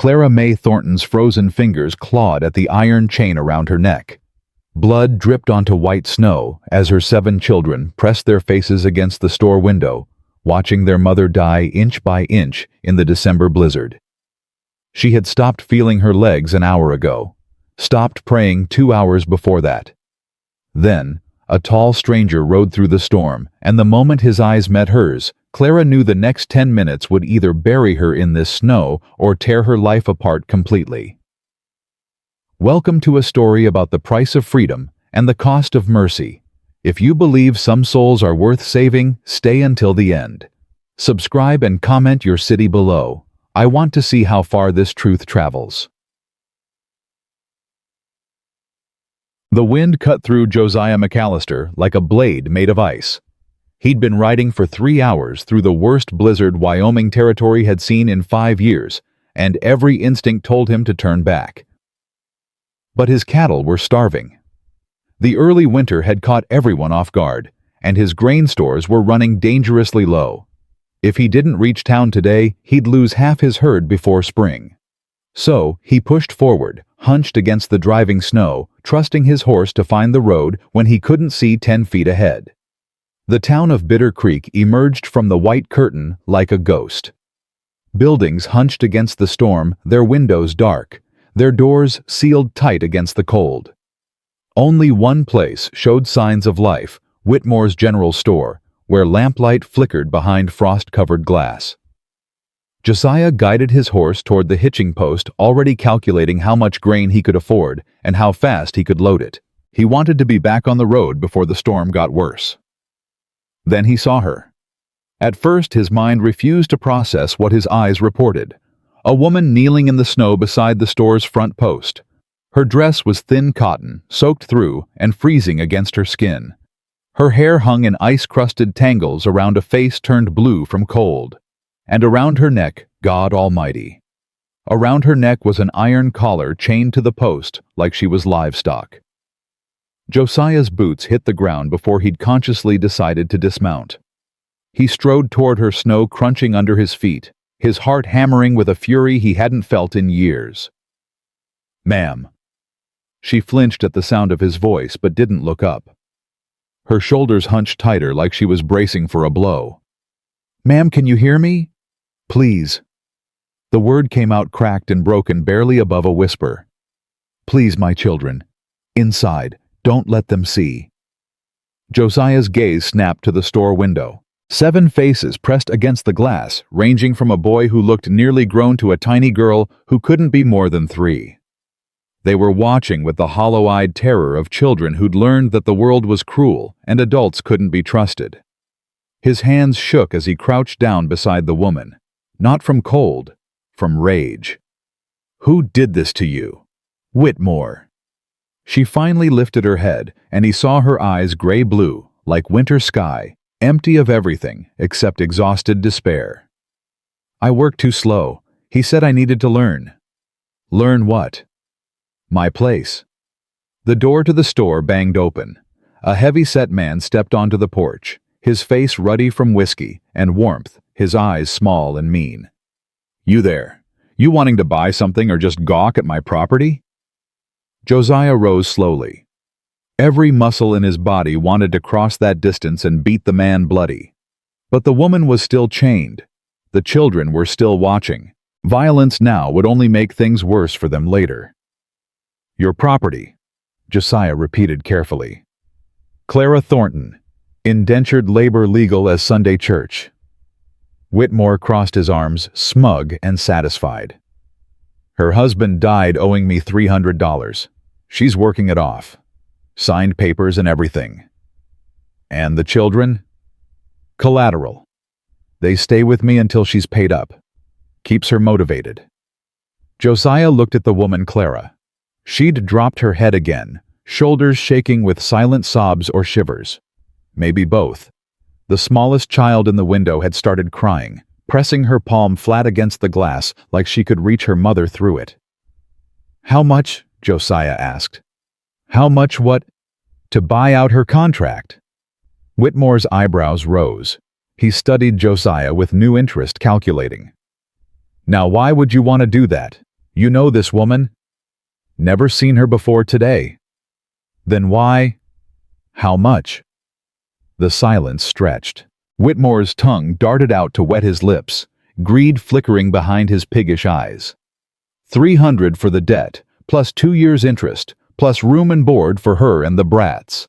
Clara May Thornton's frozen fingers clawed at the iron chain around her neck. Blood dripped onto white snow as her 7 children pressed their faces against the store window, watching their mother die inch by inch in the December blizzard. She had stopped feeling her legs an hour ago, stopped praying 2 hours before that. Then, a tall stranger rode through the storm, and the moment his eyes met hers, Clara knew the next 10 minutes would either bury her in this snow or tear her life apart completely. Welcome to a story about the price of freedom and the cost of mercy. If you believe some souls are worth saving, stay until the end. Subscribe and comment your city below. I want to see how far this truth travels. The wind cut through Josiah McAllister like a blade made of ice. He'd been riding for 3 hours through the worst blizzard Wyoming Territory had seen in 5 years, and every instinct told him to turn back. But his cattle were starving. The early winter had caught everyone off guard, and his grain stores were running dangerously low. If he didn't reach town today, he'd lose half his herd before spring. So, he pushed forward, hunched against the driving snow, trusting his horse to find the road when he couldn't see 10 feet ahead. The town of Bitter Creek emerged from the white curtain like a ghost. Buildings hunched against the storm, their windows dark, their doors sealed tight against the cold. Only one place showed signs of life, Whitmore's General Store, where lamplight flickered behind frost-covered glass. Josiah guided his horse toward the hitching post, already calculating how much grain he could afford and how fast he could load it. He wanted to be back on the road before the storm got worse. Then he saw her. At first, his mind refused to process what his eyes reported. A woman kneeling in the snow beside the store's front post. Her dress was thin cotton, soaked through and freezing against her skin. Her hair hung in ice-crusted tangles around a face turned blue from cold. And around her neck, God Almighty. Around her neck was an iron collar chained to the post like she was livestock. Josiah's boots hit the ground before he'd consciously decided to dismount. He strode toward her, snow crunching under his feet, his heart hammering with a fury he hadn't felt in years. "Ma'am." She flinched at the sound of his voice but didn't look up. Her shoulders hunched tighter like she was bracing for a blow. "Ma'am, can you hear me? Please." The word came out cracked and broken, barely above a whisper. "Please, my children. Inside. Don't let them see." Josiah's gaze snapped to the store window. 7 faces pressed against the glass, ranging from a boy who looked nearly grown to a tiny girl who couldn't be more than 3. They were watching with the hollow-eyed terror of children who'd learned that the world was cruel and adults couldn't be trusted. His hands shook as he crouched down beside the woman, not from cold, from rage. "Who did this to you?" "Whitmore." She finally lifted her head, and he saw her eyes gray-blue, like winter sky, empty of everything except exhausted despair. "I worked too slow. He said I needed to learn." "Learn what?" "My place." The door to the store banged open. A heavy-set man stepped onto the porch, his face ruddy from whiskey and warmth, his eyes small and mean. "You there. You wanting to buy something or just gawk at my property?" Josiah rose slowly. Every muscle in his body wanted to cross that distance and beat the man bloody. But the woman was still chained. The children were still watching. Violence now would only make things worse for them later. "Your property," Josiah repeated carefully. "Clara Thornton, indentured labor, legal as Sunday church." Whitmore crossed his arms, smug and satisfied. "Her husband died owing me $300. She's working it off. Signed papers and everything." "And the children?" "Collateral. They stay with me until she's paid up. Keeps her motivated." Josiah looked at the woman Clara. She'd dropped her head again, shoulders shaking with silent sobs or shivers. Maybe both. The smallest child in the window had started crying, pressing her palm flat against the glass like she could reach her mother through it. "How much?" Josiah asked. "How much what?" "To buy out her contract." Whitmore's eyebrows rose. He studied Josiah with new interest, calculating. "Now why would you want to do that? You know this woman? Never seen her before today. Then why? How much? The silence stretched. Whitmore's tongue darted out to wet his lips, greed flickering behind his piggish eyes. 300 for the debt, plus 2 years' interest, plus room and board for her and the brats.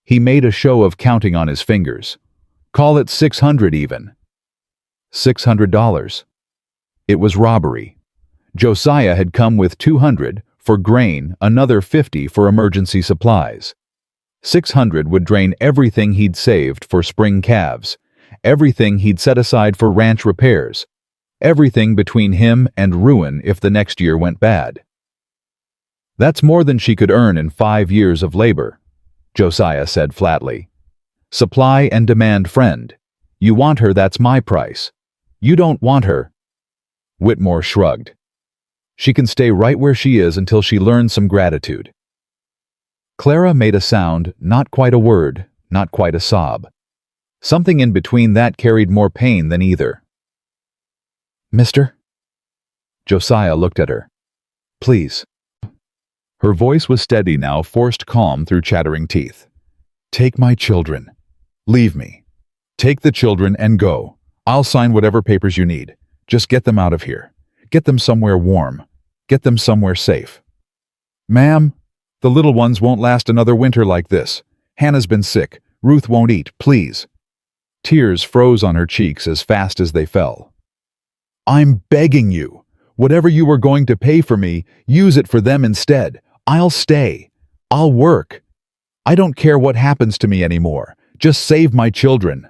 He made a show of counting on his fingers. Call it 600 even. $600. It was robbery. Josiah had come with 200 for grain, another 50 for emergency supplies. 600 would drain everything he'd saved for spring calves, everything he'd set aside for ranch repairs, everything between him and ruin if the next year went bad. That's more than she could earn in 5 years of labor, Josiah said flatly. Supply and demand friend. You want her, that's my price. You don't want her. Whitmore shrugged. She can stay right where she is until she learns some gratitude. Clara made a sound, not quite a word, not quite a sob. Something in between that carried more pain than either. Mister? Josiah looked at her. Please. Her voice was steady now, forced calm through chattering teeth. Take my children. Leave me. Take the children and go. I'll sign whatever papers you need. Just get them out of here. Get them somewhere warm. Get them somewhere safe. Ma'am, the little ones won't last another winter like this. Hannah's been sick. Ruth won't eat, please. Tears froze on her cheeks as fast as they fell. I'm begging you. Whatever you were going to pay for me, use it for them instead. I'll stay. I'll work. I don't care what happens to me anymore. Just save my children.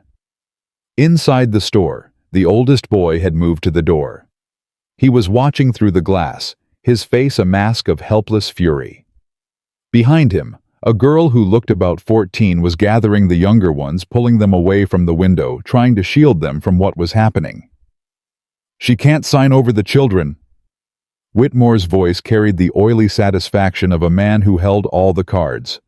Inside the store, the oldest boy had moved to the door. He was watching through the glass, his face a mask of helpless fury. Behind him, a girl who looked about 14 was gathering the younger ones, pulling them away from the window, trying to shield them from what was happening. She can't sign over the children. Whitmore's voice carried the oily satisfaction of a man who held all the cards.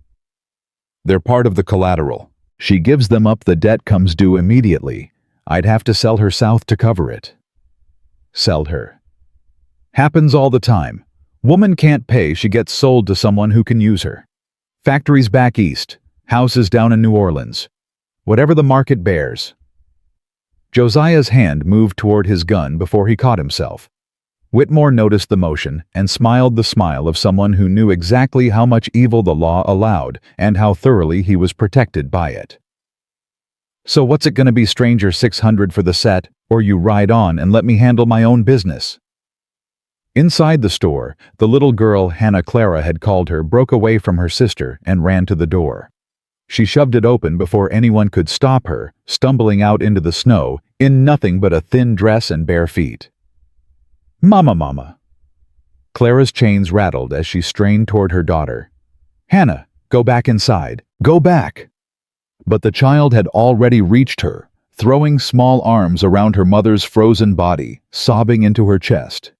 They're part of the collateral. She gives them up, the debt comes due immediately. I'd have to sell her south to cover it. Sell her. Happens all the time. Woman can't pay, she gets sold to someone who can use her. Factories back east, houses down in New Orleans. Whatever the market bears. Josiah's hand moved toward his gun before he caught himself. Whitmore noticed the motion and smiled the smile of someone who knew exactly how much evil the law allowed and how thoroughly he was protected by it. So what's it gonna be, stranger? 600 for the set, or you ride on and let me handle my own business? Inside the store, the little girl Hannah Clara had called her broke away from her sister and ran to the door. She shoved it open before anyone could stop her, stumbling out into the snow in nothing but a thin dress and bare feet. Mama, mama. Clara's chains rattled as she strained toward her daughter. Hannah, go back inside. Go back. But the child had already reached her, throwing small arms around her mother's frozen body, sobbing into her chest.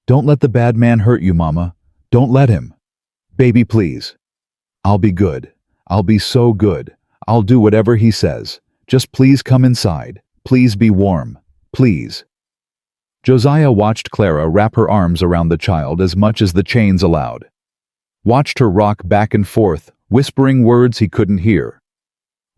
Don't let the bad man hurt you, Mama. Don't let him. Baby, please. I'll be good. I'll be so good. I'll do whatever he says. Just please come inside. Please be warm. Please. Josiah watched Clara wrap her arms around the child as much as the chains allowed. Watched her rock back and forth, whispering words he couldn't hear.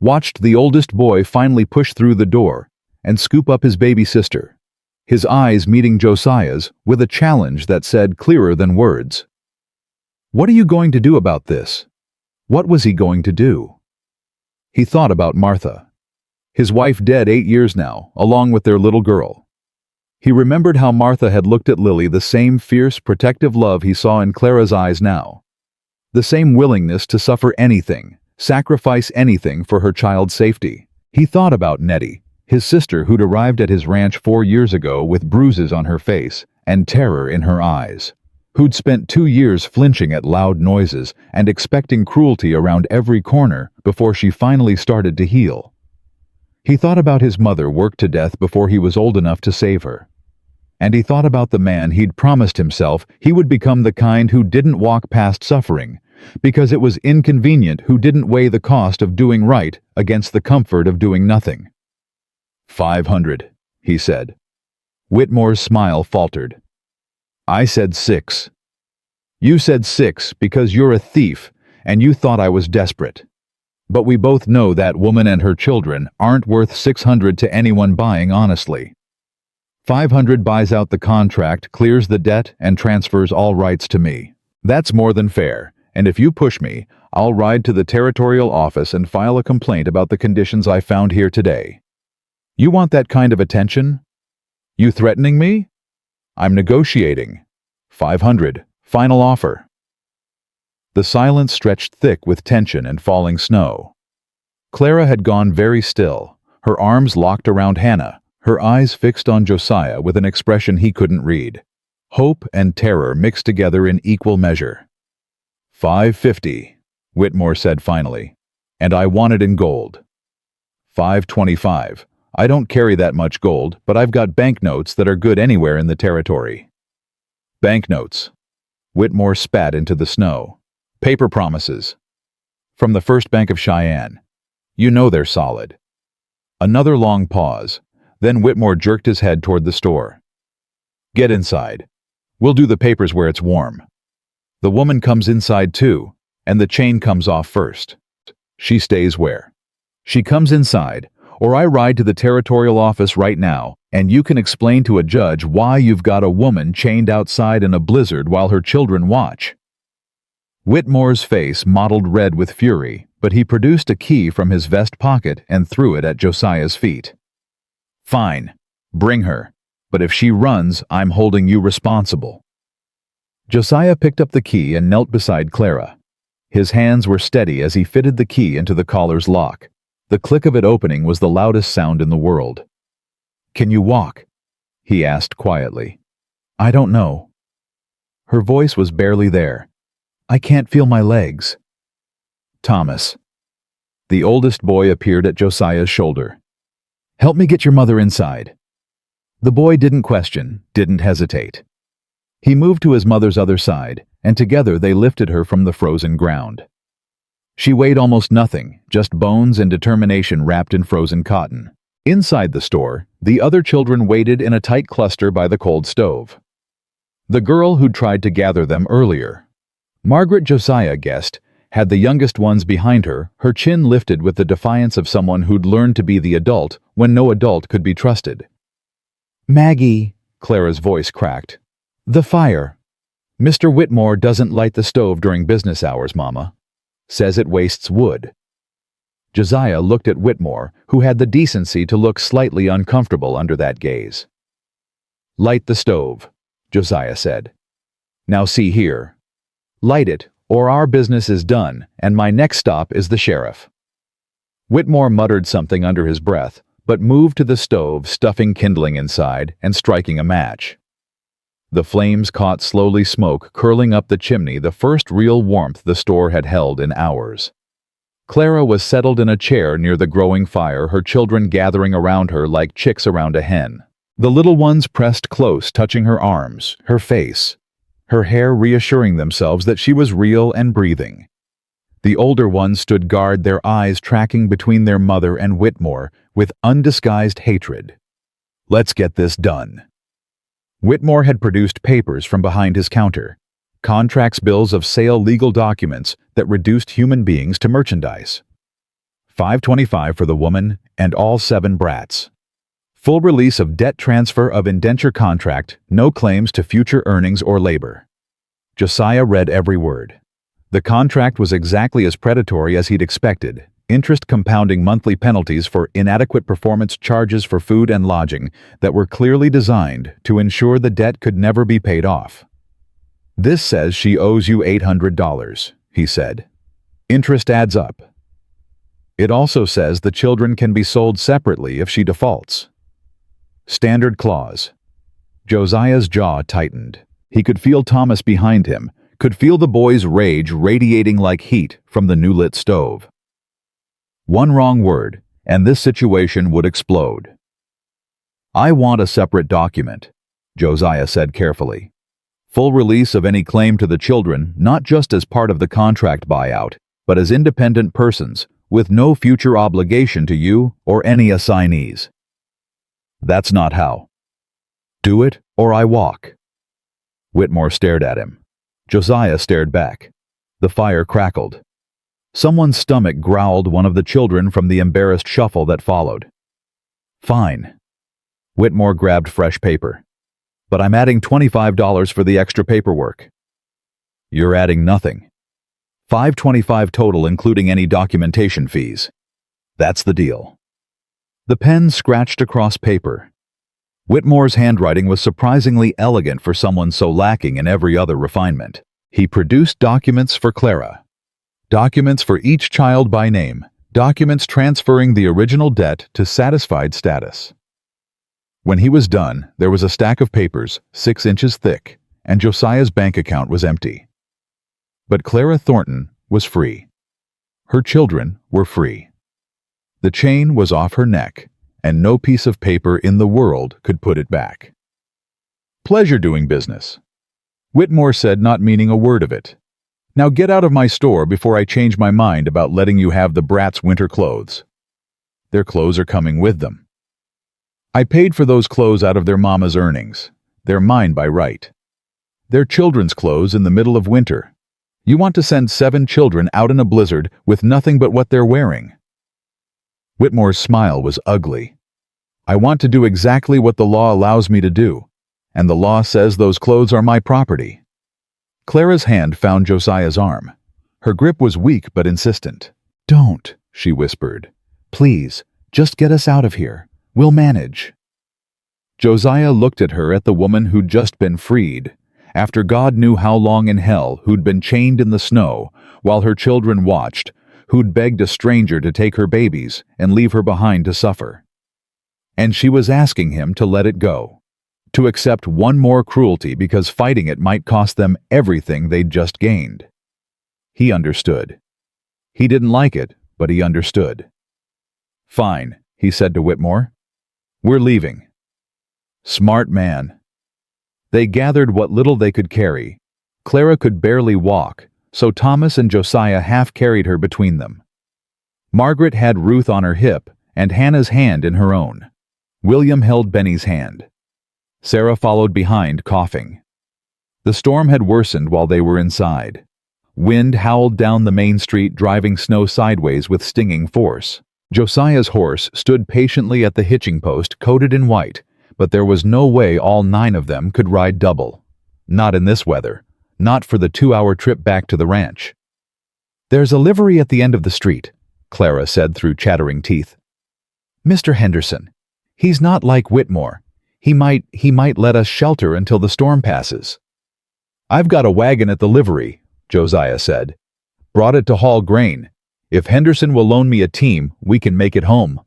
Watched the oldest boy finally push through the door and scoop up his baby sister, his eyes meeting Josiah's with a challenge that said clearer than words. What are you going to do about this? What was he going to do? He thought about Martha. His wife dead 8 years now, along with their little girl. He remembered how Martha had looked at Lily, the same fierce, protective love he saw in Clara's eyes now. The same willingness to suffer anything, sacrifice anything for her child's safety. He thought about Nettie, his sister who'd arrived at his ranch 4 years ago with bruises on her face and terror in her eyes, who'd spent 2 years flinching at loud noises and expecting cruelty around every corner before she finally started to heal. He thought about his mother worked to death before he was old enough to save her. And he thought about the man he'd promised himself he would become, the kind who didn't walk past suffering because it was inconvenient, who didn't weigh the cost of doing right against the comfort of doing nothing. 500, he said. Whitmore's smile faltered. I said 6. You said 6 because you're a thief and you thought I was desperate. But we both know that woman and her children aren't worth 600 to anyone buying honestly. 500 buys out the contract, clears the debt, and transfers all rights to me. That's more than fair, and if you push me, I'll ride to the territorial office and file a complaint about the conditions I found here today. You want that kind of attention? You threatening me? I'm negotiating. 500. Final offer. The silence stretched thick with tension and falling snow. Clara had gone very still, her arms locked around Hannah, her eyes fixed on Josiah with an expression he couldn't read. Hope and terror mixed together in equal measure. 550, Whitmore said finally, and I want it in gold. 525. I don't carry that much gold, but I've got banknotes that are good anywhere in the territory. Banknotes. Whitmore spat into the snow. Paper promises. From the First Bank of Cheyenne. You know they're solid. Another long pause. Then Whitmore jerked his head toward the store. Get inside. We'll do the papers where it's warm. The woman comes inside too, and the chain comes off first. She stays where? She comes inside, or I ride to the territorial office right now, and you can explain to a judge why you've got a woman chained outside in a blizzard while her children watch. Whitmore's face mottled red with fury, but he produced a key from his vest pocket and threw it at Josiah's feet. Fine, bring her, but if she runs, I'm holding you responsible. Josiah picked up the key and knelt beside Clara. His hands were steady as he fitted the key into the collar's lock. The click of it opening was the loudest sound in the world. Can you walk? He asked quietly. I don't know. Her voice was barely there. I can't feel my legs. Thomas. The oldest boy appeared at Josiah's shoulder. Help me get your mother inside. The boy didn't question, didn't hesitate. He moved to his mother's other side, and together they lifted her from the frozen ground. She weighed almost nothing, just bones and determination wrapped in frozen cotton. Inside the store, the other children waited in a tight cluster by the cold stove. The girl who'd tried to gather them earlier. Margaret, Josiah guessed, had the youngest ones behind her, her chin lifted with the defiance of someone who'd learned to be the adult when no adult could be trusted. Maggie, Clara's voice cracked. The fire. Mr. Whitmore doesn't light the stove during business hours, Mama. Says it wastes wood. Josiah looked at Whitmore, who had the decency to look slightly uncomfortable under that gaze. Light the stove, Josiah said. Now see here. Light it, or our business is done, and my next stop is the sheriff. Whitmore muttered something under his breath, but moved to the stove, stuffing kindling inside and striking a match. The flames caught slowly smoke curling up the chimney, the first real warmth the store had held in hours. Clara was settled in a chair near the growing fire, her children gathering around her like chicks around a hen. The little ones pressed close, touching her arms, her face, her hair reassuring themselves that she was real and breathing. The older ones stood guard, their eyes tracking between their mother and Whitmore with undisguised hatred. Let's get this done. Whitmore had produced papers from behind his counter, contracts, bills of sale, legal documents that reduced human beings to merchandise. $525 for the woman and all 7 brats. Full release of debt, transfer of indenture contract, no claims to future earnings or labor. Josiah read every word. The contract was exactly as predatory as he'd expected. Interest compounding monthly penalties for inadequate performance, charges for food and lodging that were clearly designed to ensure the debt could never be paid off. This says she owes you $800, he said. Interest adds up. It also says the children can be sold separately if she defaults. Standard clause. Josiah's jaw tightened. He could feel Thomas behind him, could feel the boy's rage radiating like heat from the new-lit stove. One wrong word, and this situation would explode. I want a separate document, Josiah said carefully. Full release of any claim to the children, not just as part of the contract buyout, but as independent persons, with no future obligation to you or any assignees. That's not how. Do it, or I walk. Whitmore stared at him. Josiah stared back. The fire crackled. Someone's stomach growled one of the children from the embarrassed shuffle that followed. Fine. Whitmore grabbed fresh paper. But I'm adding $25 for the extra paperwork. You're adding nothing. $525 total including any documentation fees. That's the deal. The pen scratched across paper. Whitmore's handwriting was surprisingly elegant for someone so lacking in every other refinement. He produced documents for Clara. Documents for each child by name. Documents transferring the original debt to satisfied status. When he was done, there was a stack of papers, 6 inches thick, and Josiah's bank account was empty. But Clara Thornton was free. Her children were free. The chain was off her neck, and no piece of paper in the world could put it back. Pleasure doing business, Whitmore said, not meaning a word of it. Now get out of my store before I change my mind about letting you have the brats' winter clothes. Their clothes are coming with them. I paid for those clothes out of their mama's earnings. They're mine by right. They're children's clothes in the middle of winter. You want to send 7 children out in a blizzard with nothing but what they're wearing? Whitmore's smile was ugly. I want to do exactly what the law allows me to do, and the law says those clothes are my property. Clara's hand found Josiah's arm. Her grip was weak but insistent. Don't, she whispered. Please, just get us out of here. We'll manage. Josiah looked at her, at the woman who'd just been freed, after God knew how long in hell, who'd been chained in the snow, while her children watched, who'd begged a stranger to take her babies and leave her behind to suffer. And she was asking him to let it go, to accept one more cruelty because fighting it might cost them everything they'd just gained. He understood. He didn't like it, but he understood. Fine, he said to Whitmore. We're leaving. Smart man. They gathered what little they could carry. Clara could barely walk, so Thomas and Josiah half carried her between them. Margaret had Ruth on her hip and Hannah's hand in her own. William held Benny's hand. Sarah followed behind, coughing. The storm had worsened while they were inside. Wind howled down the main street, driving snow sideways with stinging force. Josiah's horse stood patiently at the hitching post, coated in white, but there was no way all 9 of them could ride double. Not in this weather. Not for the 2-hour trip back to the ranch. There's a livery at the end of the street, Clara said through chattering teeth. Mr. Henderson. He's not like Whitmore. He might let us shelter until the storm passes. I've got a wagon at the livery, Josiah said. Brought it to haul grain. If Henderson will loan me a team, we can make it home.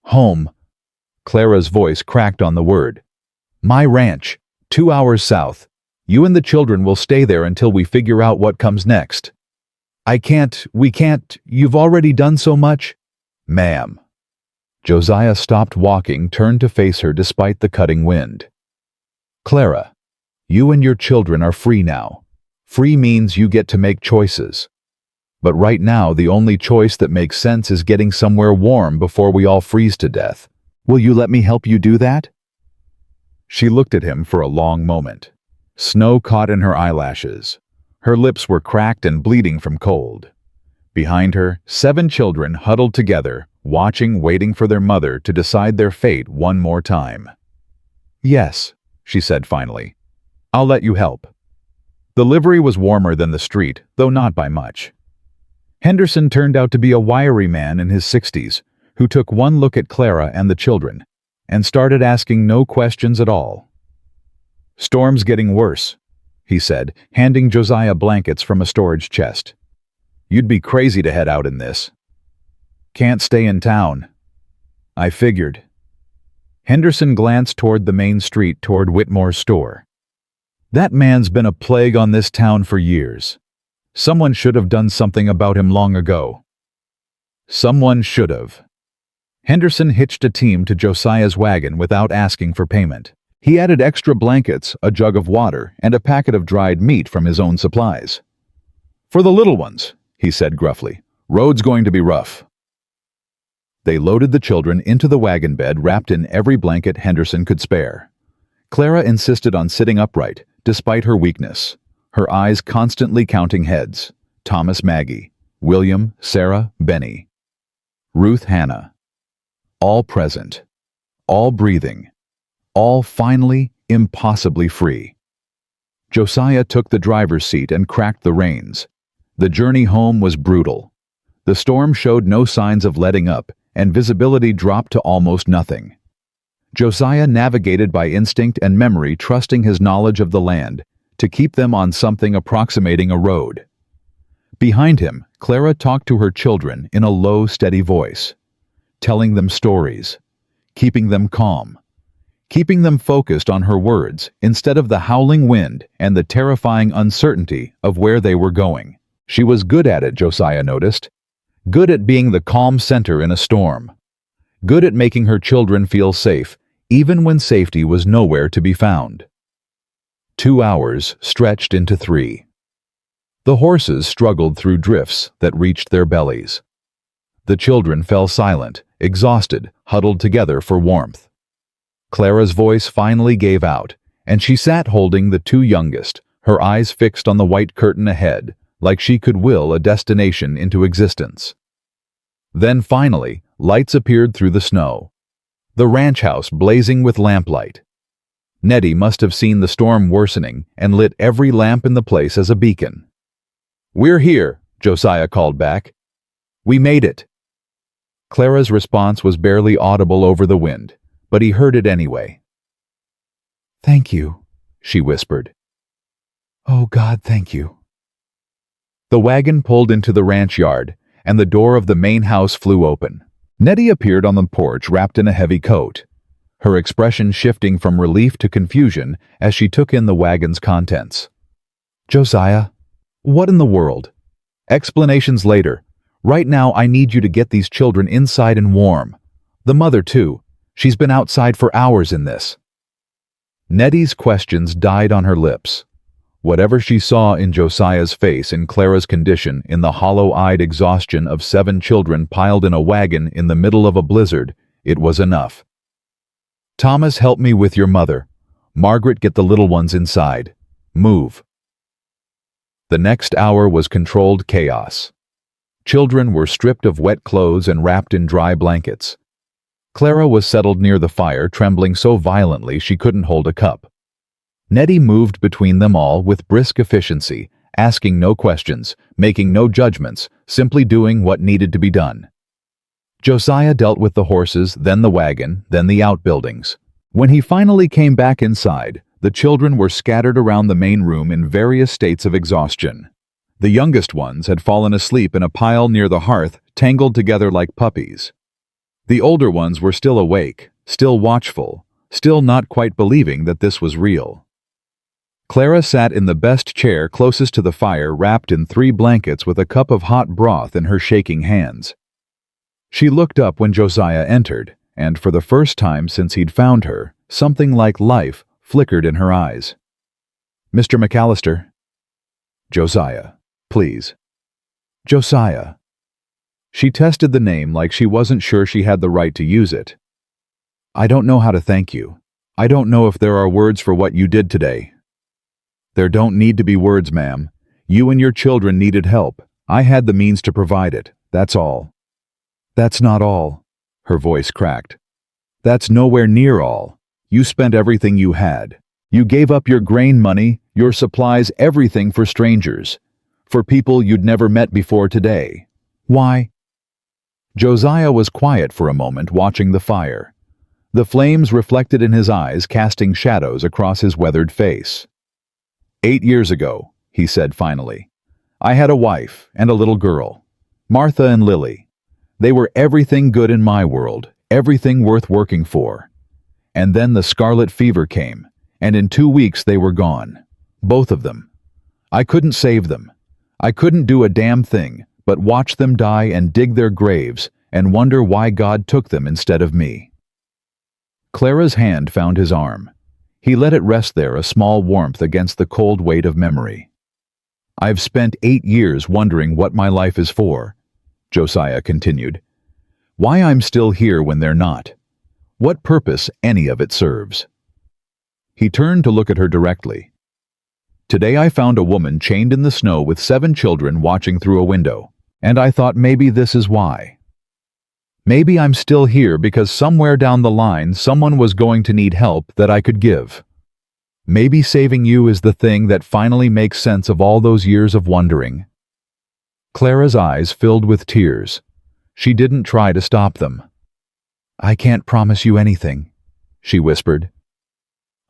Home. Clara's voice cracked on the word. My ranch, 2 hours south. You and the children will stay there until we figure out what comes next. We can't, you've already done so much. Ma'am. Josiah stopped walking, turned to face her despite the cutting wind. Clara, you and your children are free now. Free means you get to make choices. But right now, the only choice that makes sense is getting somewhere warm before we all freeze to death. Will you let me help you do that? She looked at him for a long moment. Snow caught in her eyelashes. Her lips were cracked and bleeding from cold. Behind her, 7 children huddled together, watching, waiting for their mother to decide their fate one more time. Yes, she said finally. I'll let you help. The livery was warmer than the street, though not by much. Henderson turned out to be a wiry man in his 60s, who took one look at Clara and the children, and started asking no questions at all. Storm's getting worse, he said, handing Josiah blankets from a storage chest. You'd be crazy to head out in this. Can't stay in town. I figured. Henderson glanced toward the main street toward Whitmore's store. That man's been a plague on this town for years. Someone should have done something about him long ago. Someone should have. Henderson hitched a team to Josiah's wagon without asking for payment. He added extra blankets, a jug of water, and a packet of dried meat from his own supplies. For the little ones, he said gruffly. Road's going to be rough. They loaded the children into the wagon bed wrapped in every blanket Henderson could spare. Clara insisted on sitting upright, despite her weakness, her eyes constantly counting heads. Thomas, Maggie, William, Sarah, Benny, Ruth, Hannah. All present, all breathing, all finally, impossibly free. Josiah took the driver's seat and cracked the reins. The journey home was brutal. The storm showed no signs of letting up, and visibility dropped to almost nothing. Josiah navigated by instinct and memory, trusting his knowledge of the land to keep them on something approximating a road. Behind him, Clara talked to her children in a low, steady voice, telling them stories, keeping them calm, keeping them focused on her words instead of the howling wind and the terrifying uncertainty of where they were going. She was good at it, Josiah noticed. Good at being the calm center in a storm. Good at making her children feel safe, even when safety was nowhere to be found. 2 hours stretched into 3. The horses struggled through drifts that reached their bellies. The children fell silent, exhausted, huddled together for warmth. Clara's voice finally gave out, and she sat holding the 2 youngest, her eyes fixed on the white curtain ahead, like she could will a destination into existence. Then finally, lights appeared through the snow. The ranch house blazing with lamplight. Nettie must have seen the storm worsening and lit every lamp in the place as a beacon. "We're here," Josiah called back. "We made it." Clara's response was barely audible over the wind, but he heard it anyway. "Thank you," she whispered. "Oh God, thank you." The wagon pulled into the ranch yard, and the door of the main house flew open. Nettie appeared on the porch wrapped in a heavy coat, her expression shifting from relief to confusion as she took in the wagon's contents. "Josiah, what in the world?" "Explanations later. Right now I need you to get these children inside and warm. The mother too. She's been outside for hours in this." Nettie's questions died on her lips. Whatever she saw in Josiah's face in Clara's condition, in the hollow-eyed exhaustion of 7 children piled in a wagon in the middle of a blizzard, it was enough. "Thomas, help me with your mother. Margaret, get the little ones inside. Move." The next hour was controlled chaos. Children were stripped of wet clothes and wrapped in dry blankets. Clara was settled near the fire, trembling so violently she couldn't hold a cup. Nettie moved between them all with brisk efficiency, asking no questions, making no judgments, simply doing what needed to be done. Josiah dealt with the horses, then the wagon, then the outbuildings. When he finally came back inside, the children were scattered around the main room in various states of exhaustion. The youngest ones had fallen asleep in a pile near the hearth, tangled together like puppies. The older ones were still awake, still watchful, still not quite believing that this was real. Clara sat in the best chair closest to the fire, wrapped in 3 blankets with a cup of hot broth in her shaking hands. She looked up when Josiah entered, and for the first time since he'd found her, something like life flickered in her eyes. "Mr. McAllister." "Josiah, please." "Josiah." She tested the name like she wasn't sure she had the right to use it. "I don't know how to thank you. I don't know if there are words for what you did today." "There don't need to be words, ma'am. You and your children needed help. I had the means to provide it, that's all." "That's not all." Her voice cracked. "That's nowhere near all. You spent everything you had. You gave up your grain money, your supplies, everything for strangers. For people you'd never met before today. Why?" Josiah was quiet for a moment, watching the fire. The flames reflected in his eyes, casting shadows across his weathered face. "8 years ago," he said finally, "I had a wife and a little girl, Martha and Lily. They were everything good in my world, everything worth working for. And then the scarlet fever came, and in 2 weeks they were gone. Both of them. I couldn't save them. I couldn't do a damn thing but watch them die and dig their graves and wonder why God took them instead of me." Clara's hand found his arm. He let it rest there, a small warmth against the cold weight of memory. "I've spent 8 years wondering what my life is for," Josiah continued. "Why I'm still here when they're not. What purpose any of it serves." He turned to look at her directly. Today I found a woman chained in the snow with 7 children watching through a window, and I thought maybe this is why. Maybe I'm still here because somewhere down the line someone was going to need help that I could give. Maybe saving you is the thing that finally makes sense of all those years of wondering." Clara's eyes filled with tears. She didn't try to stop them. "I can't promise you anything," she whispered.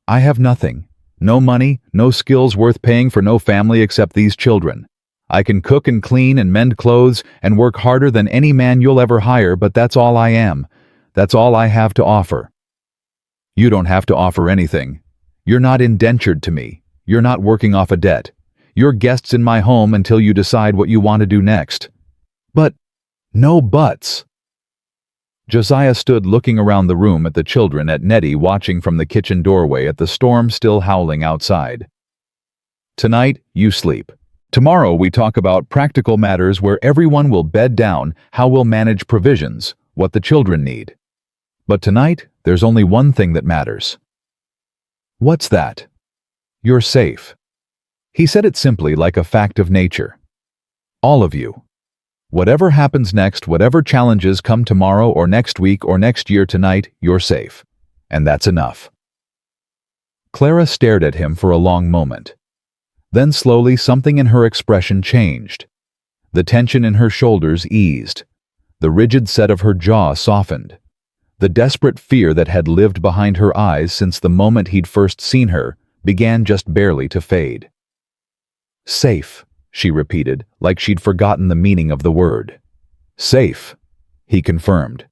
"I have nothing. No money, no skills worth paying for, no family except these children. I can cook and clean and mend clothes and work harder than any man you'll ever hire, but that's all I am. That's all I have to offer." "You don't have to offer anything. You're not indentured to me. You're not working off a debt. You're guests in my home until you decide what you want to do next." "But, no buts." Josiah stood looking around the room at the children, at Nettie watching from the kitchen doorway, at the storm still howling outside. "Tonight, you sleep. Tomorrow we talk about practical matters where everyone will bed down, how we'll manage provisions, what the children need. But tonight, there's only one thing that matters." "What's that?" "You're safe." He said it simply, like a fact of nature. "All of you. Whatever happens next, whatever challenges come tomorrow or next week or next year, tonight, you're safe. And that's enough." Clara stared at him for a long moment. Then slowly something in her expression changed. The tension in her shoulders eased. The rigid set of her jaw softened. The desperate fear that had lived behind her eyes since the moment he'd first seen her began just barely to fade. "Safe," she repeated, like she'd forgotten the meaning of the word. "Safe," he confirmed.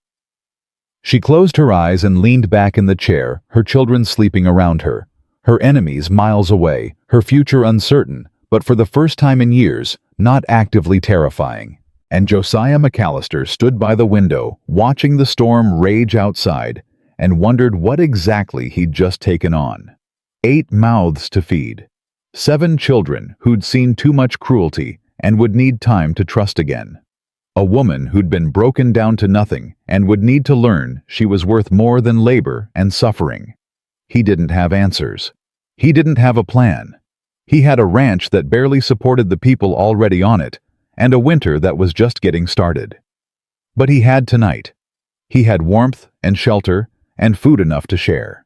She closed her eyes and leaned back in the chair, her children sleeping around her, her enemies miles away, her future uncertain, but for the first time in years, not actively terrifying. And Josiah McAllister stood by the window, watching the storm rage outside, and wondered what exactly he'd just taken on. 8 mouths to feed. 7 children who'd seen too much cruelty and would need time to trust again. A woman who'd been broken down to nothing and would need to learn she was worth more than labor and suffering. He didn't have answers. He didn't have a plan. He had a ranch that barely supported the people already on it, and a winter that was just getting started. But he had tonight. He had warmth and shelter and food enough to share.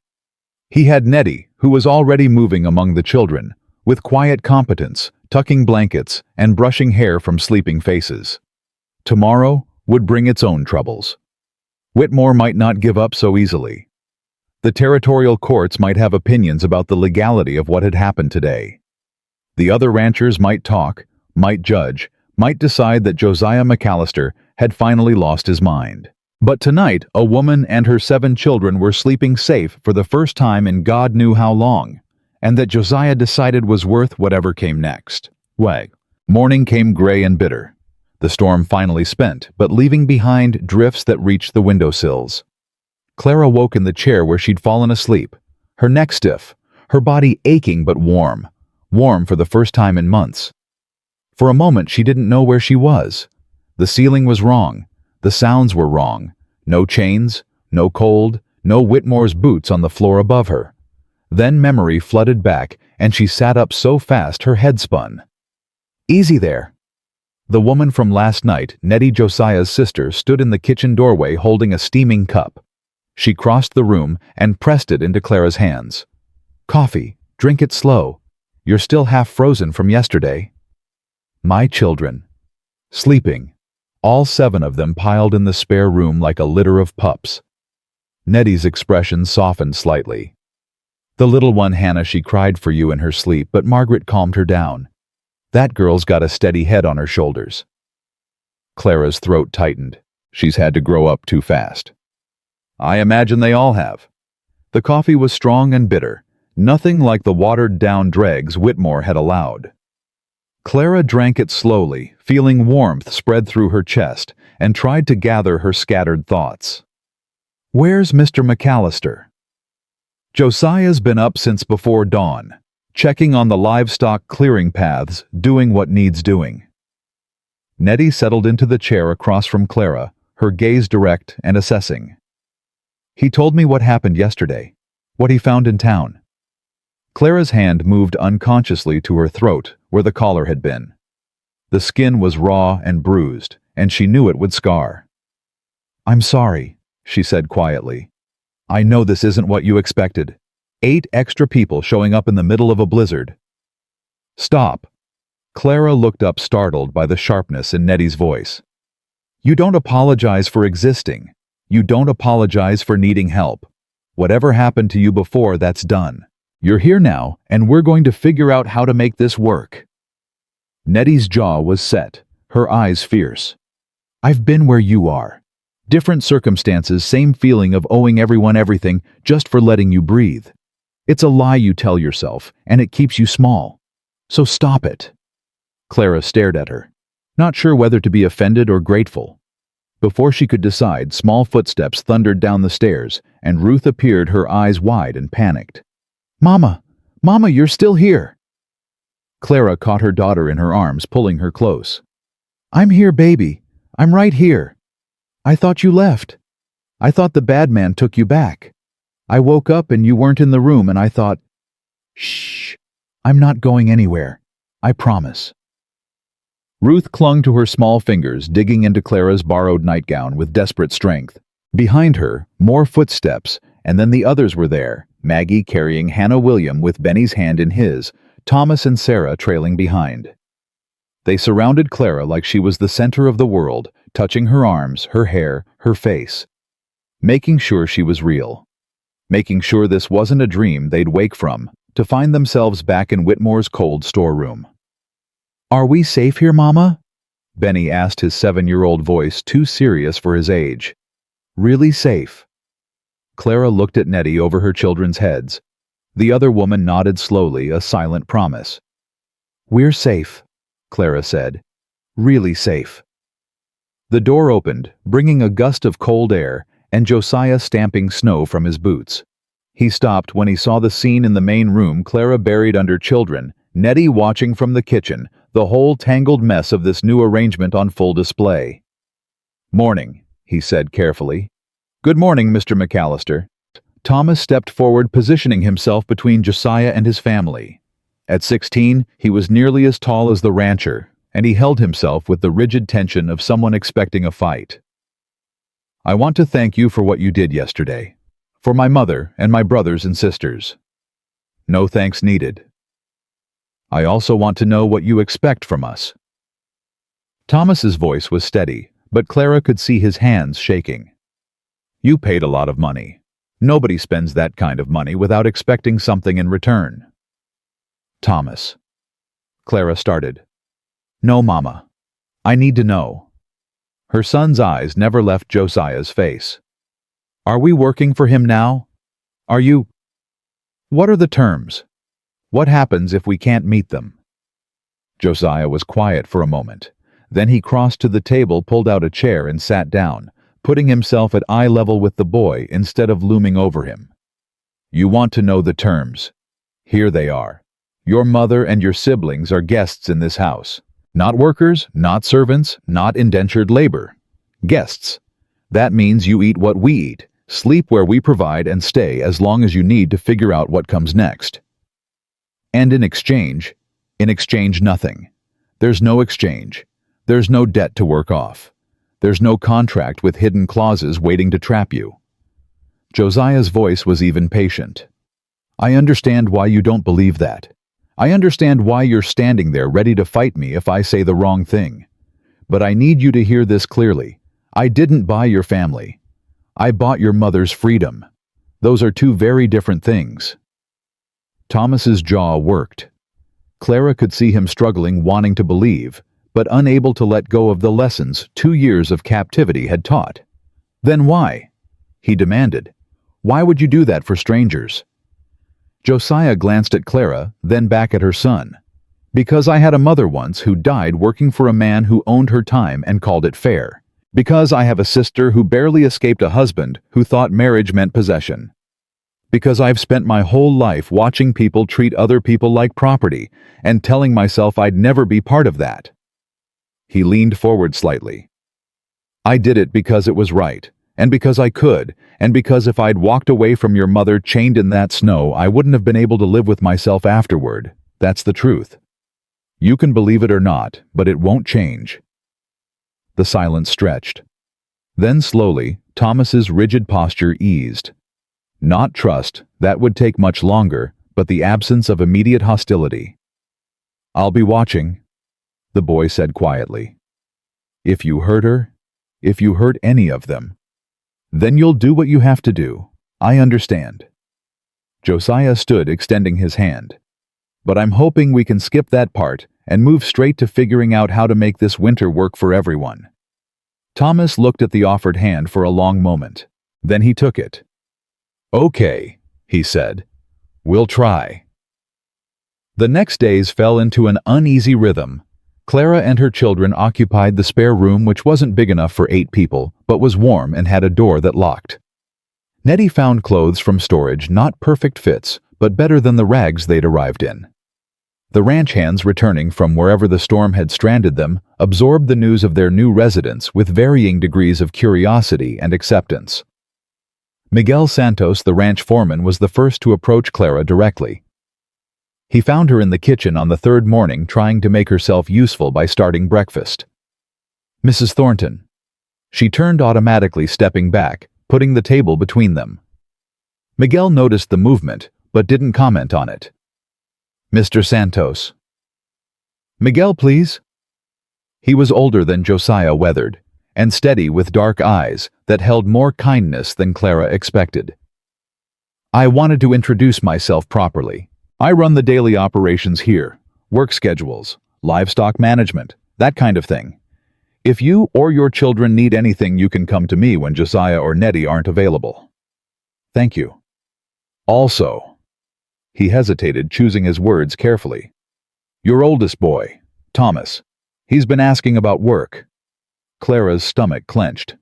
He had Nettie, who was already moving among the children, with quiet competence, tucking blankets and brushing hair from sleeping faces. Tomorrow would bring its own troubles. Whitmore might not give up so easily. The territorial courts might have opinions about the legality of what had happened today. The other ranchers might talk, might judge, might decide that Josiah McAllister had finally lost his mind. But tonight, a woman and her 7 children were sleeping safe for the first time in God knew how long, and that Josiah decided was worth whatever came next. Morning came gray and bitter. The storm finally spent, but leaving behind drifts that reached the windowsills. Clara woke in the chair where she'd fallen asleep, her neck stiff, her body aching but warm for the first time in months. For a moment she didn't know where she was. The ceiling was wrong, the sounds were wrong. No chains, no cold, no Whitmore's boots on the floor above her. Then memory flooded back, and she sat up so fast her head spun. "Easy there." The woman from last night, Nettie, Josiah's sister, stood in the kitchen doorway holding a steaming cup. She crossed the room and pressed it into Clara's hands. "Coffee, drink it slow. You're still half frozen from yesterday." My children. Sleeping. All 7 of them piled in the spare room like a litter of pups. Nettie's expression softened slightly. "The little one, Hannah, she cried for you in her sleep, but Margaret calmed her down. That girl's got a steady head on her shoulders." Clara's throat tightened. She's had to grow up too fast. "I imagine they all have." The coffee was strong and bitter, nothing like the watered-down dregs Whitmore had allowed. Clara drank it slowly, feeling warmth spread through her chest, and tried to gather her scattered thoughts. "Where's Mr. McAllister?" "Josiah's been up since before dawn, checking on the livestock clearing paths, doing what needs doing." Nettie settled into the chair across from Clara, her gaze direct and assessing. "He told me what happened yesterday, what he found in town." Clara's hand moved unconsciously to her throat, where the collar had been. The skin was raw and bruised, and she knew it would scar. "I'm sorry," she said quietly. "I know this isn't what you expected. 8 extra people showing up in the middle of a blizzard." "Stop." Clara looked up, startled by the sharpness in Nettie's voice. "You don't apologize for existing. You don't apologize for needing help. Whatever happened to you before, that's done. You're here now, and we're going to figure out how to make this work." Nettie's jaw was set, her eyes fierce. "I've been where you are. Different circumstances, same feeling of owing everyone everything just for letting you breathe. It's a lie you tell yourself, and it keeps you small. So stop it." Clara stared at her, not sure whether to be offended or grateful. Before she could decide, small footsteps thundered down the stairs, and Ruth appeared, her eyes wide and panicked. "Mama! Mama, you're still here!" Clara caught her daughter in her arms, pulling her close. "I'm here, baby. I'm right here. I thought you left. I thought the bad man took you back. I woke up and you weren't in the room, and I thought, shh, I'm not going anywhere. I promise." Ruth clung to her small fingers, digging into Clara's borrowed nightgown with desperate strength. Behind her, more footsteps, and then the others were there, Maggie carrying Hannah William with Benny's hand in his, Thomas and Sarah trailing behind. They surrounded Clara like she was the center of the world, touching her arms, her hair, her face, making sure she was real, making sure this wasn't a dream they'd wake from, to find themselves back in Whitmore's cold storeroom. "Are we safe here, Mama?" Benny asked, his 7-year-old voice too serious for his age. "Really safe?" Clara looked at Nettie over her children's heads. The other woman nodded slowly, a silent promise. "We're safe," Clara said. "Really safe." The door opened, bringing a gust of cold air, and Josiah stamping snow from his boots. He stopped when he saw the scene in the main room, Clara buried under children, Nettie watching from the kitchen, the whole tangled mess of this new arrangement on full display. "Morning," he said carefully. "Good morning, Mr. McAllister." Thomas stepped forward, positioning himself between Josiah and his family. At 16, he was nearly as tall as the rancher, and he held himself with the rigid tension of someone expecting a fight. "I want to thank you for what you did yesterday. For my mother and my brothers and sisters. No thanks needed. I also want to know what you expect from us." Thomas's voice was steady, but Clara could see his hands shaking. "You paid a lot of money. Nobody spends that kind of money without expecting something in return." "Thomas," Clara started. "No, Mama. I need to know." Her son's eyes never left Josiah's face. "Are we working for him now? Are you? What are the terms? What happens if we can't meet them?" Josiah was quiet for a moment. Then he crossed to the table, pulled out a chair, and sat down, putting himself at eye level with the boy instead of looming over him. "You want to know the terms. Here they are. Your mother and your siblings are guests in this house. Not workers, not servants, not indentured labor. Guests. That means you eat what we eat, sleep where we provide, and stay as long as you need to figure out what comes next. And in exchange, nothing. There's no exchange. There's no debt to work off. There's no contract with hidden clauses waiting to trap you." Josiah's voice was even patient. "I understand why you don't believe that. I understand why you're standing there ready to fight me if I say the wrong thing. But I need you to hear this clearly. I didn't buy your family. I bought your mother's freedom. Those are two very different things." Thomas's jaw worked. Clara could see him struggling, wanting to believe, but unable to let go of the lessons 2 years of captivity had taught. "Then why?" he demanded. "Why would you do that for strangers?" Josiah glanced at Clara, then back at her son. "Because I had a mother once who died working for a man who owned her time and called it fair. Because I have a sister who barely escaped a husband who thought marriage meant possession. Because I've spent my whole life watching people treat other people like property and telling myself I'd never be part of that." He leaned forward slightly. "I did it because it was right, And because I could, and because if I'd walked away from your mother chained in that snow, I wouldn't have been able to live with myself afterward. That's the truth. You can believe it or not, but it won't change." The silence stretched. Then slowly, Thomas's rigid posture eased. Not trust, that would take much longer, but the absence of immediate hostility. "I'll be watching," the boy said quietly. "If you hurt her, if you hurt any of them, then you'll do what you have to do. I understand." Josiah stood extending his hand. "But I'm hoping we can skip that part and move straight to figuring out how to make this winter work for everyone." Thomas looked at the offered hand for a long moment. Then he took it. "Okay," he said. "We'll try." The next days fell into an uneasy rhythm. Clara and her children occupied the spare room, which wasn't big enough for 8 people, but was warm and had a door that locked. Nettie found clothes from storage, not perfect fits, but better than the rags they'd arrived in. The ranch hands returning from wherever the storm had stranded them absorbed the news of their new residence with varying degrees of curiosity and acceptance. Miguel Santos, the ranch foreman, was the first to approach Clara directly. He found her in the kitchen on the 3rd morning trying to make herself useful by starting breakfast. "Mrs. Thornton." She turned automatically, stepping back, putting the table between them. Miguel noticed the movement, but didn't comment on it. "Mr. Santos." "Miguel, please." He was older than Josiah Weathered, and steady with dark eyes that held more kindness than Clara expected. "I wanted to introduce myself properly. I run the daily operations here, work schedules, livestock management, that kind of thing. If you or your children need anything, you can come to me when Josiah or Nettie aren't available." "Thank you. Also," he hesitated, choosing his words carefully, "your oldest boy, Thomas, he's been asking about work." Clara's stomach clenched.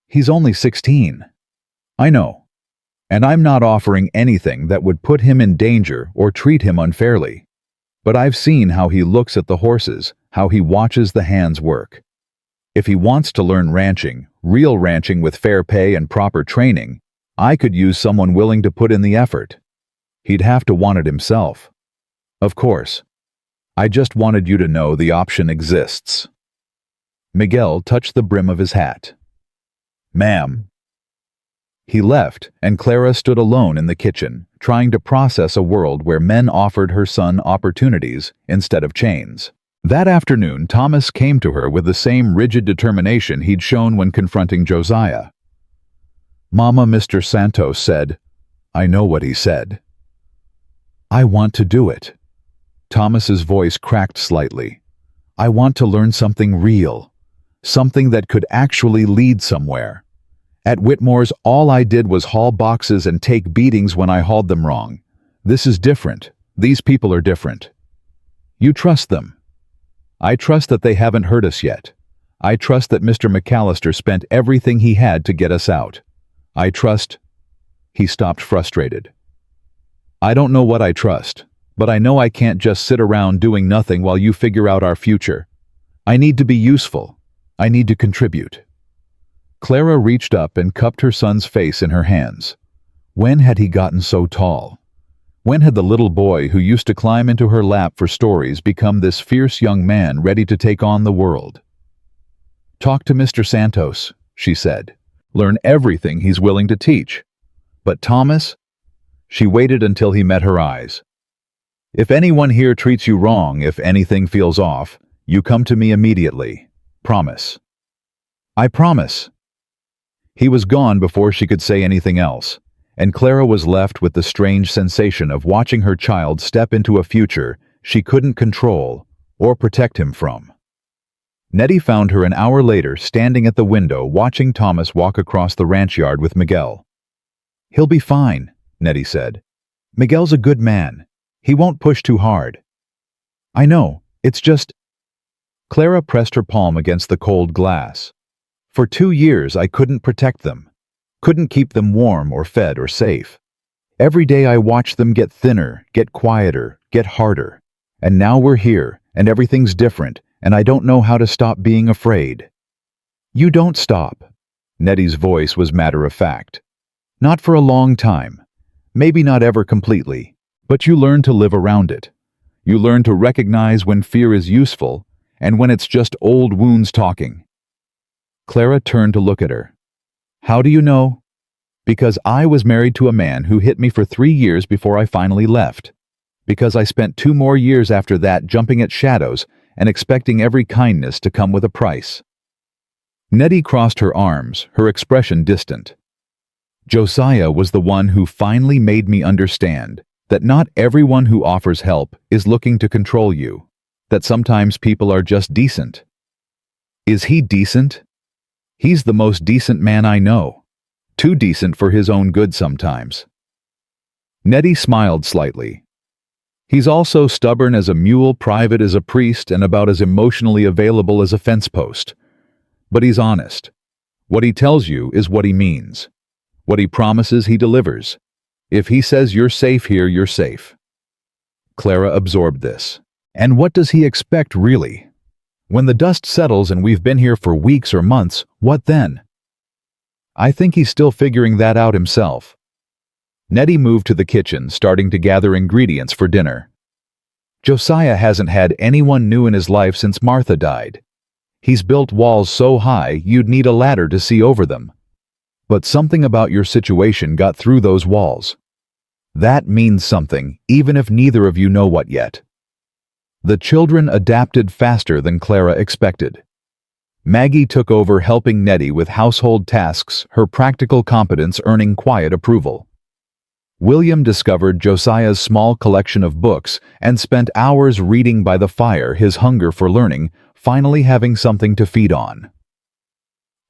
"He's only 16. "I know. And I'm not offering anything that would put him in danger or treat him unfairly. But I've seen how he looks at the horses, how he watches the hands work. If he wants to learn ranching, real ranching with fair pay and proper training, I could use someone willing to put in the effort. He'd have to want it himself. Of course. I just wanted you to know the option exists." Miguel touched the brim of his hat. "Ma'am." He left, and Clara stood alone in the kitchen, trying to process a world where men offered her son opportunities instead of chains. That afternoon, Thomas came to her with the same rigid determination he'd shown when confronting Josiah. "Mama, Mr. Santos said." "I know what he said." "I want to do it." Thomas's voice cracked slightly. "I want to learn something real, something that could actually lead somewhere. At Whitmore's, all I did was haul boxes and take beatings when I hauled them wrong. This is different. These people are different. You trust them. I trust that they haven't hurt us yet. I trust that Mr. McAllister spent everything he had to get us out. I trust—" He stopped, frustrated. "I don't know what I trust, but I know I can't just sit around doing nothing while you figure out our future. I need to be useful. I need to contribute." Clara reached up and cupped her son's face in her hands. When had he gotten so tall? When had the little boy who used to climb into her lap for stories become this fierce young man ready to take on the world? "Talk to Mr. Santos," she said. "Learn everything he's willing to teach. But Thomas?" She waited until he met her eyes. "If anyone here treats you wrong, if anything feels off, you come to me immediately. Promise." "I promise." He was gone before she could say anything else, and Clara was left with the strange sensation of watching her child step into a future she couldn't control or protect him from. Nettie found her an hour later standing at the window watching Thomas walk across the ranch yard with Miguel. "He'll be fine," Nettie said. "Miguel's a good man. He won't push too hard." "I know, it's just—" Clara pressed her palm against the cold glass. "For 2 years I couldn't protect them. Couldn't keep them warm or fed or safe. Every day I watched them get thinner, get quieter, get harder. And now we're here, and everything's different, and I don't know how to stop being afraid." "You don't stop." Nettie's voice was matter-of-fact. Not for a long time. Maybe not ever completely. But you learn to live around it. You learn to recognize when fear is useful and when it's just old wounds talking. Clara turned to look at her. How do you know? Because I was married to a man who hit me for 3 years before I finally left. Because I spent 2 more years after that jumping at shadows and expecting every kindness to come with a price. Nettie crossed her arms, her expression distant. Josiah was the one who finally made me understand that not everyone who offers help is looking to control you, that sometimes people are just decent. Is he decent? He's the most decent man I know. Too decent for his own good sometimes. Nettie smiled slightly. He's also stubborn as a mule, private as a priest, and about as emotionally available as a fence post. But he's honest. What he tells you is what he means. What he promises, he delivers. If he says you're safe here, you're safe. Clara absorbed this. And what does he expect, really? When the dust settles and we've been here for weeks or months, what then? I think he's still figuring that out himself. Nettie moved to the kitchen, starting to gather ingredients for dinner. Josiah hasn't had anyone new in his life since Martha died. He's built walls so high you'd need a ladder to see over them. But something about your situation got through those walls. That means something, even if neither of you know what yet. The children adapted faster than Clara expected. Maggie took over helping Nettie with household tasks, her practical competence earning quiet approval. William discovered Josiah's small collection of books and spent hours reading by the fire, his hunger for learning finally having something to feed on.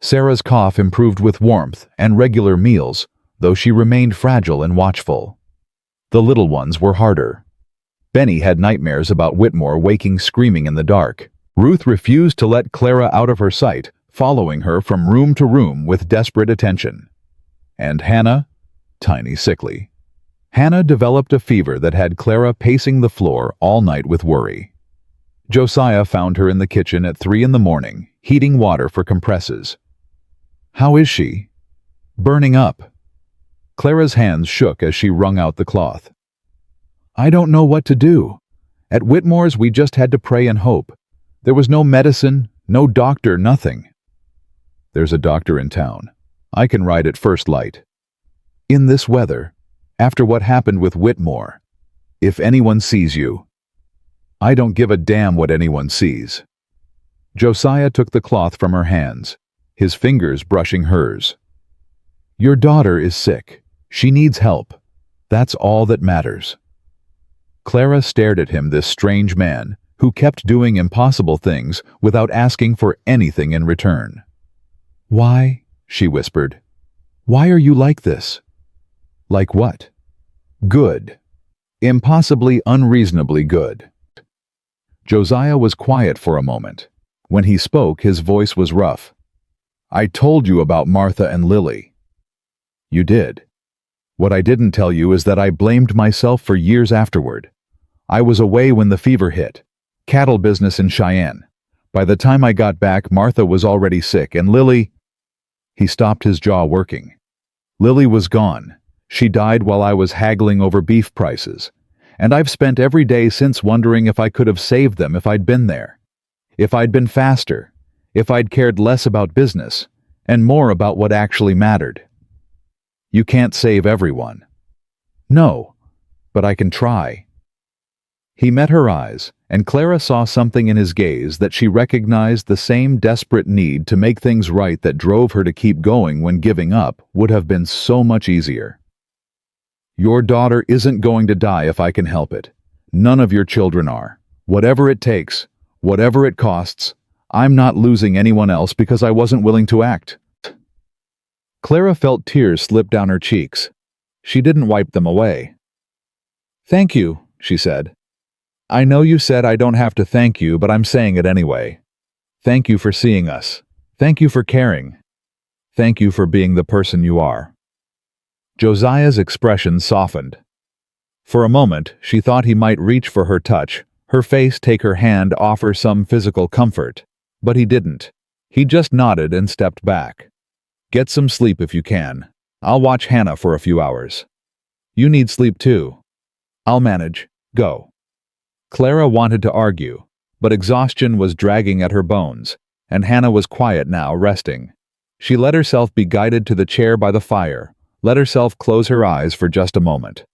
Sarah's cough improved with warmth and regular meals, though she remained fragile and watchful. The little ones were harder. Benny had nightmares about Whitmore waking screaming in the dark. Ruth refused to let Clara out of her sight, following her from room to room with desperate attention. And Hannah? Tiny sickly. Hannah developed a fever that had Clara pacing the floor all night with worry. Josiah found her in the kitchen at 3 a.m, heating water for compresses. How is she? Burning up. Clara's hands shook as she wrung out the cloth. I don't know what to do. At Whitmore's we just had to pray and hope. There was no medicine, no doctor, nothing. There's a doctor in town. I can ride at first light. In this weather, after what happened with Whitmore, if anyone sees you, I don't give a damn what anyone sees. Josiah took the cloth from her hands, his fingers brushing hers. Your daughter is sick. She needs help. That's all that matters. Clara stared at him, this strange man, who kept doing impossible things without asking for anything in return. Why? She whispered. Why are you like this? Like what? Good. Impossibly, unreasonably good. Josiah was quiet for a moment. When he spoke, his voice was rough. I told you about Martha and Lily. You did. What I didn't tell you is that I blamed myself for years afterward. I was away when the fever hit. Cattle business in Cheyenne. By the time I got back, Martha was already sick, and Lily... He stopped, his jaw working. Lily was gone. She died while I was haggling over beef prices. And I've spent every day since wondering if I could have saved them if I'd been there. If I'd been faster. If I'd cared less about business, and more about what actually mattered. You can't save everyone. No, but I can try. He met her eyes, and Clara saw something in his gaze that she recognized. The same desperate need to make things right that drove her to keep going when giving up would have been so much easier. Your daughter isn't going to die if I can help it. None of your children are. Whatever it takes, whatever it costs, I'm not losing anyone else because I wasn't willing to act. Clara felt tears slip down her cheeks. She didn't wipe them away. Thank you, she said. I know you said I don't have to thank you, but I'm saying it anyway. Thank you for seeing us. Thank you for caring. Thank you for being the person you are. Josiah's expression softened. For a moment, she thought he might reach for her touch, her face take her hand, offer some physical comfort. But he didn't. He just nodded and stepped back. Get some sleep if you can. I'll watch Hannah for a few hours. You need sleep too. I'll manage. Go. Clara wanted to argue, but exhaustion was dragging at her bones, and Hannah was quiet now, resting. She let herself be guided to the chair by the fire, let herself close her eyes for just a moment.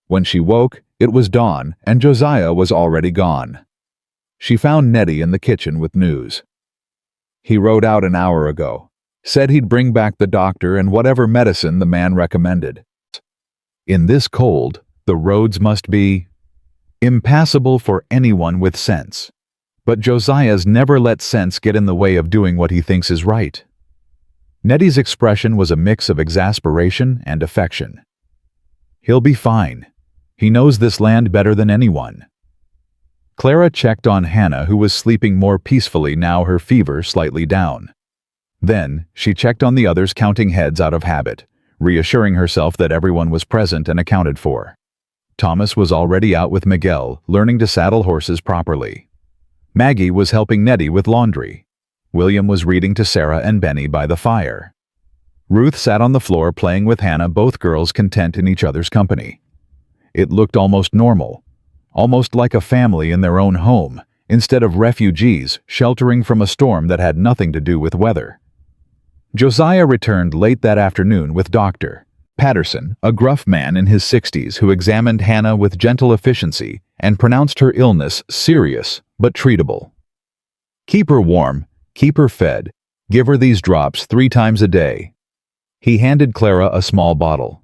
When she woke, it was dawn, and Josiah was already gone. She found Nettie in the kitchen with news. He rode out an hour ago. Said he'd bring back the doctor and whatever medicine the man recommended. In this cold, the roads must be impassable for anyone with sense. But Josiah's never let sense get in the way of doing what he thinks is right. Nettie's expression was a mix of exasperation and affection. He'll be fine. He knows this land better than anyone. Clara checked on Hannah, who was sleeping more peacefully now, her fever slightly down. Then, she checked on the others, counting heads out of habit, reassuring herself that everyone was present and accounted for. Thomas was already out with Miguel, learning to saddle horses properly. Maggie was helping Nettie with laundry. William was reading to Sarah and Benny by the fire. Ruth sat on the floor playing with Hannah, both girls content in each other's company. It looked almost normal, almost like a family in their own home, instead of refugees sheltering from a storm that had nothing to do with weather. Josiah returned late that afternoon with Dr. Patterson, a gruff man in his 60s who examined Hannah with gentle efficiency and pronounced her illness serious but treatable. Keep her warm, keep her fed, give her these drops 3 times a day. He handed Clara a small bottle.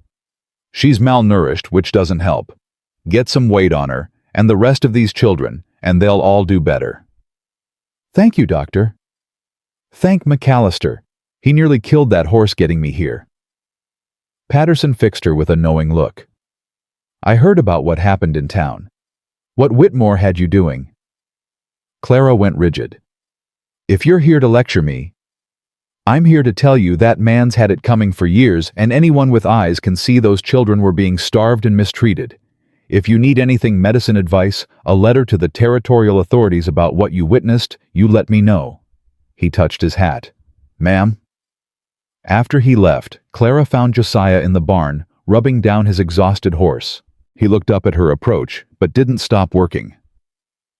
She's malnourished, which doesn't help. Get some weight on her, and the rest of these children, and they'll all do better. Thank you, Doctor. Thank McAllister. He nearly killed that horse getting me here. Patterson fixed her with a knowing look. I heard about what happened in town. What Whitmore had you doing? Clara went rigid. If you're here to lecture me, I'm here to tell you that man's had it coming for years, and anyone with eyes can see those children were being starved and mistreated. If you need anything, medicine advice, a letter to the territorial authorities about what you witnessed, you let me know. He touched his hat. Ma'am? After he left, Clara found Josiah in the barn, rubbing down his exhausted horse. He looked up at her approach, but didn't stop working.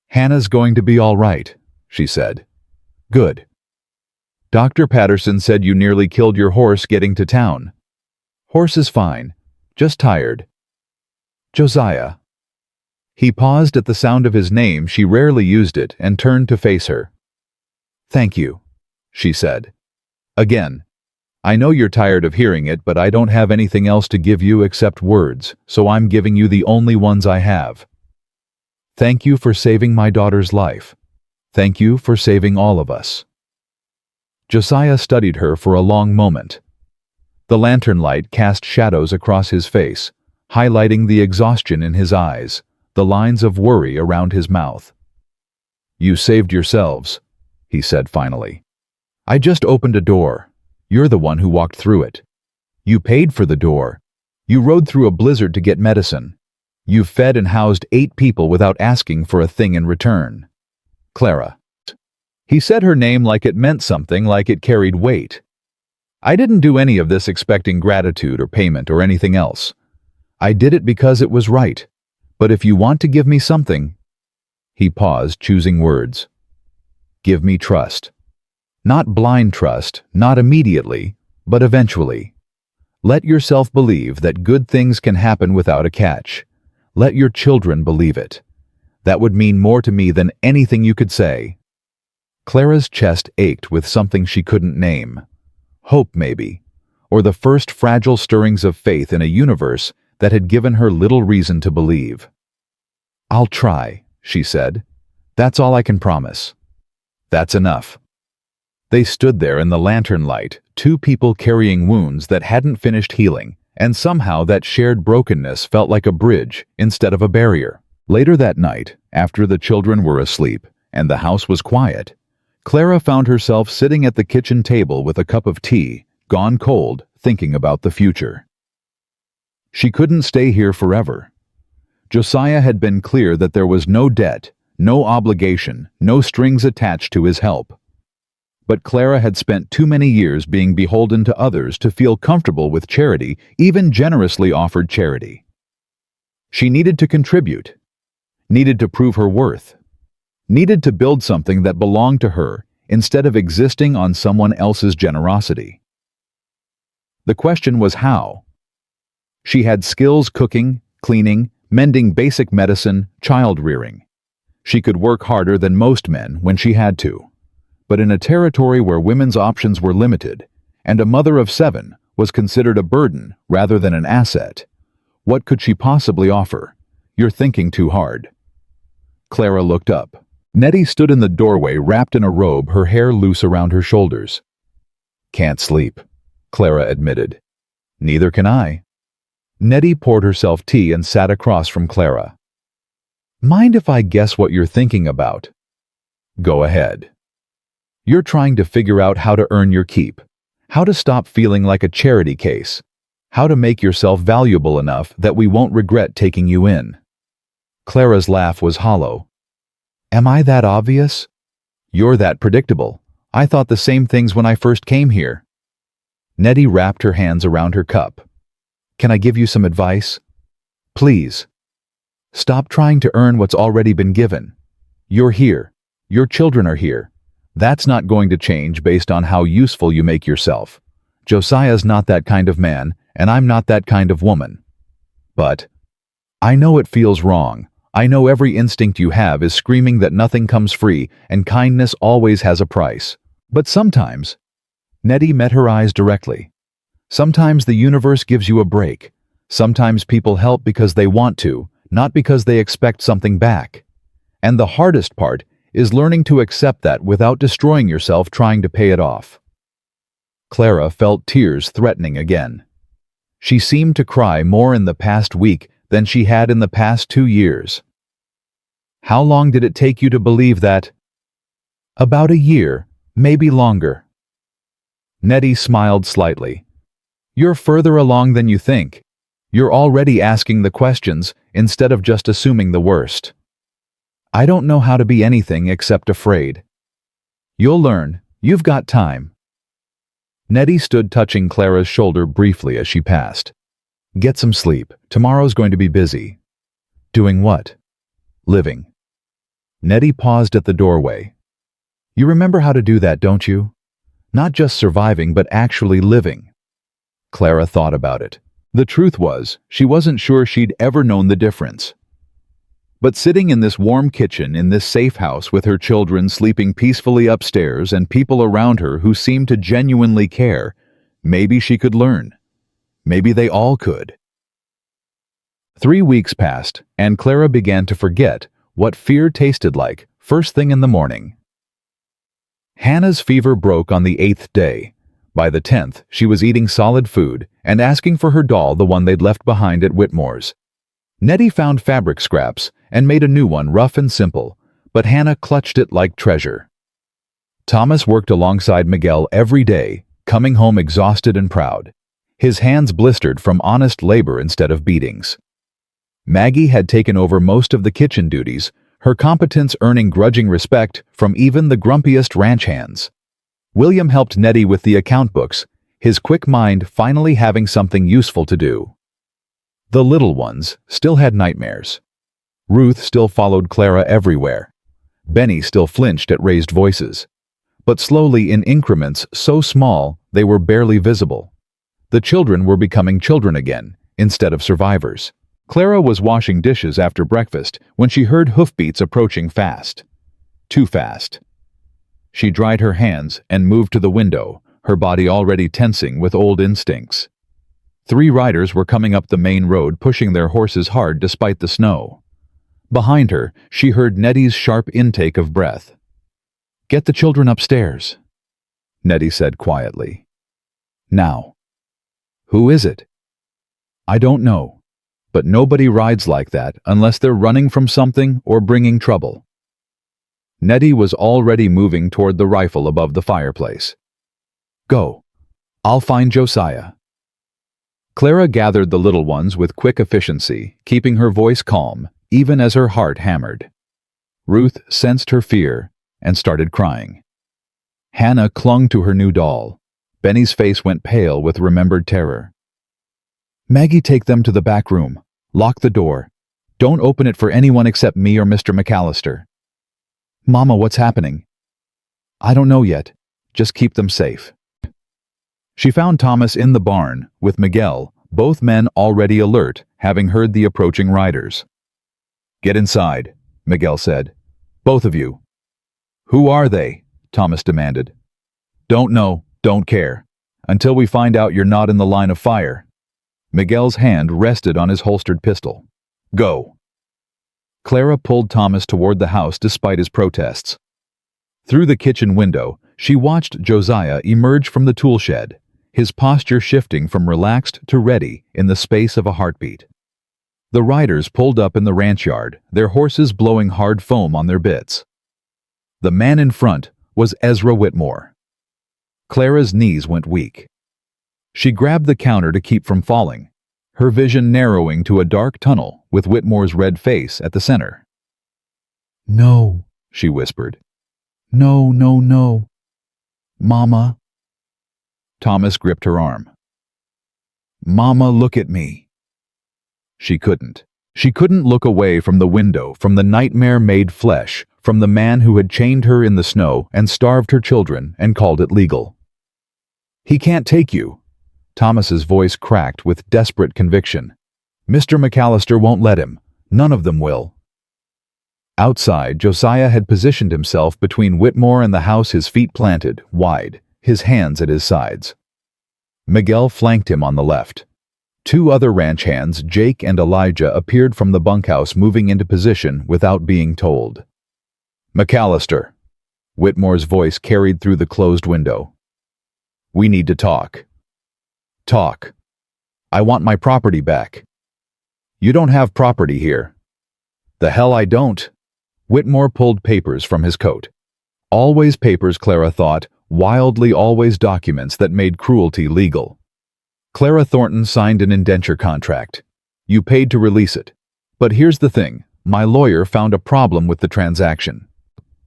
Hannah's going to be all right, she said. Good. Dr. Patterson said you nearly killed your horse getting to town. Horse is fine, just tired. Josiah. He paused at the sound of his name. She rarely used it and turned to face her. Thank you, she said. Again. I know you're tired of hearing it, but I don't have anything else to give you except words, so I'm giving you the only ones I have. Thank you for saving my daughter's life. Thank you for saving all of us. Josiah studied her for a long moment. The lantern light cast shadows across his face, highlighting the exhaustion in his eyes, the lines of worry around his mouth. You saved yourselves, he said finally. I just opened a door. You're the one who walked through it. You paid for the door. You rode through a blizzard to get medicine. You fed and housed 8 people without asking for a thing in return. Clara. He said her name like it meant something, like it carried weight. I didn't do any of this expecting gratitude or payment or anything else. I did it because it was right. But if you want to give me something... He paused, choosing words. Give me trust. Not blind trust, not immediately, but eventually. Let yourself believe that good things can happen without a catch. Let your children believe it. That would mean more to me than anything you could say. Clara's chest ached with something she couldn't name. Hope, maybe, or the first fragile stirrings of faith in a universe that had given her little reason to believe. I'll try, she said. That's all I can promise. That's enough. They stood there in the lantern light, 2 people carrying wounds that hadn't finished healing, and somehow that shared brokenness felt like a bridge instead of a barrier. Later that night, after the children were asleep and the house was quiet, Clara found herself sitting at the kitchen table with a cup of tea, gone cold, thinking about the future. She couldn't stay here forever. Josiah had been clear that there was no debt, no obligation, no strings attached to his help. But Clara had spent too many years being beholden to others to feel comfortable with charity, even generously offered charity. She needed to contribute, needed to prove her worth, needed to build something that belonged to her instead of existing on someone else's generosity. The question was how. She had skills cooking, cleaning, mending basic medicine, child rearing. She could work harder than most men when she had to. But in a territory where women's options were limited, and a mother of 7 was considered a burden rather than an asset, what could she possibly offer? You're thinking too hard. Clara looked up. Nettie stood in the doorway wrapped in a robe, her hair loose around her shoulders. Can't sleep, Clara admitted. Neither can I. Nettie poured herself tea and sat across from Clara. Mind if I guess what you're thinking about? Go ahead. You're trying to figure out how to earn your keep, how to stop feeling like a charity case, how to make yourself valuable enough that we won't regret taking you in. Clara's laugh was hollow. Am I that obvious? You're that predictable. I thought the same things when I first came here. Nettie wrapped her hands around her cup. Can I give you some advice? Please. Stop trying to earn what's already been given. You're here. Your children are here. That's not going to change based on how useful you make yourself. Josiah's not that kind of man, and I'm not that kind of woman. But I know it feels wrong. I know every instinct you have is screaming that nothing comes free and kindness always has a price. But sometimes, Nettie met her eyes directly. Sometimes the universe gives you a break. Sometimes people help because they want to, not because they expect something back. And the hardest part is learning to accept that without destroying yourself trying to pay it off. Clara felt tears threatening again. She seemed to cry more in the past week than she had in the past 2 years. How long did it take you to believe that? About a year, maybe longer. Nettie smiled slightly. You're further along than you think. You're already asking the questions instead of just assuming the worst. I don't know how to be anything except afraid. You'll learn. You've got time. Nettie stood touching Clara's shoulder briefly as she passed. Get some sleep. Tomorrow's going to be busy. Doing what? Living. Nettie paused at the doorway. You remember how to do that, don't you? Not just surviving, but actually living. Clara thought about it. The truth was, she wasn't sure she'd ever known the difference. But sitting in this warm kitchen in this safe house with her children sleeping peacefully upstairs and people around her who seemed to genuinely care, maybe she could learn. Maybe they all could. 3 weeks passed, and Clara began to forget what fear tasted like first thing in the morning. Hannah's fever broke on the 8th day. By the 10th, she was eating solid food and asking for her doll, the one they'd left behind at Whitmore's. Nettie found fabric scraps and made a new one, rough and simple, but Hannah clutched it like treasure. Thomas worked alongside Miguel every day, coming home exhausted and proud. His hands blistered from honest labor instead of beatings. Maggie had taken over most of the kitchen duties, her competence earning grudging respect from even the grumpiest ranch hands. William helped Nettie with the account books, his quick mind finally having something useful to do. The little ones still had nightmares. Ruth still followed Clara everywhere. Benny still flinched at raised voices. But slowly, in increments so small they were barely visible. The children were becoming children again, instead of survivors. Clara was washing dishes after breakfast when she heard hoofbeats approaching fast. Too fast. She dried her hands and moved to the window, her body already tensing with old instincts. 3 riders were coming up the main road, pushing their horses hard despite the snow. Behind her, she heard Nettie's sharp intake of breath. Get the children upstairs, Nettie said quietly. Now. Who is it? I don't know, but nobody rides like that unless they're running from something or bringing trouble. Nettie was already moving toward the rifle above the fireplace. Go. I'll find Josiah. Clara gathered the little ones with quick efficiency, keeping her voice calm, even as her heart hammered. Ruth sensed her fear and started crying. Hannah clung to her new doll. Benny's face went pale with remembered terror. Maggie, take them to the back room. Lock the door. Don't open it for anyone except me or Mr. McAllister. Mama, what's happening? I don't know yet. Just keep them safe. She found Thomas in the barn, with Miguel, both men already alert, having heard the approaching riders. Get inside, Miguel said. Both of you. Who are they? Thomas demanded. Don't know, don't care. Until we find out you're not in the line of fire. Miguel's hand rested on his holstered pistol. Go. Clara pulled Thomas toward the house despite his protests. Through the kitchen window, she watched Josiah emerge from the tool shed, his posture shifting from relaxed to ready in the space of a heartbeat. The riders pulled up in the ranch yard, their horses blowing hard foam on their bits. The man in front was Ezra Whitmore. Clara's knees went weak. She grabbed the counter to keep from falling, her vision narrowing to a dark tunnel with Whitmore's red face at the center. No, she whispered. No, no, no. Mama. Thomas gripped her arm. Mama, look at me. She couldn't. She couldn't look away from the window, from the nightmare-made flesh, from the man who had chained her in the snow and starved her children and called it legal. He can't take you. Thomas's voice cracked with desperate conviction. Mr. McAllister won't let him. None of them will. Outside, Josiah had positioned himself between Whitmore and the house, his feet planted, wide, his hands at his sides. Miguel flanked him on the left. Two other ranch hands, Jake and Elijah, appeared from the bunkhouse, moving into position without being told. McAllister. Whitmore's voice carried through the closed window. We need to talk. Talk. I want my property back. You don't have property here. The hell I don't. Whitmore pulled papers from his coat. Always papers, Clara thought, wildly always documents that made cruelty legal. Clara Thornton signed an indenture contract. You paid to release it. But here's the thing, my lawyer found a problem with the transaction.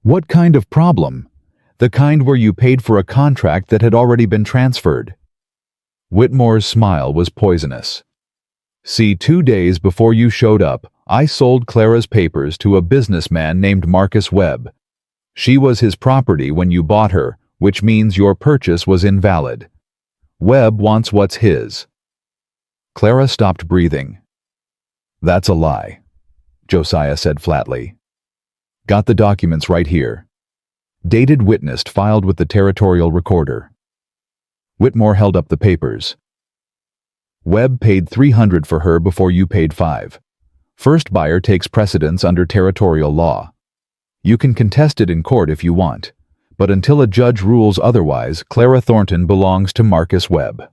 What kind of problem? The kind where you paid for a contract that had already been transferred. Whitmore's smile was poisonous. See, 2 days before you showed up, I sold Clara's papers to a businessman named Marcus Webb. She was his property when you bought her, which means your purchase was invalid. Webb wants what's his. Clara stopped breathing. That's a lie, Josiah said flatly. Got the documents right here. Dated, witnessed, filed with the territorial recorder. Whitmore held up the papers. Webb paid $300 for her before you paid $5. First buyer takes precedence under territorial law. You can contest it in court if you want, but until a judge rules otherwise, Clara Thornton belongs to Marcus Webb.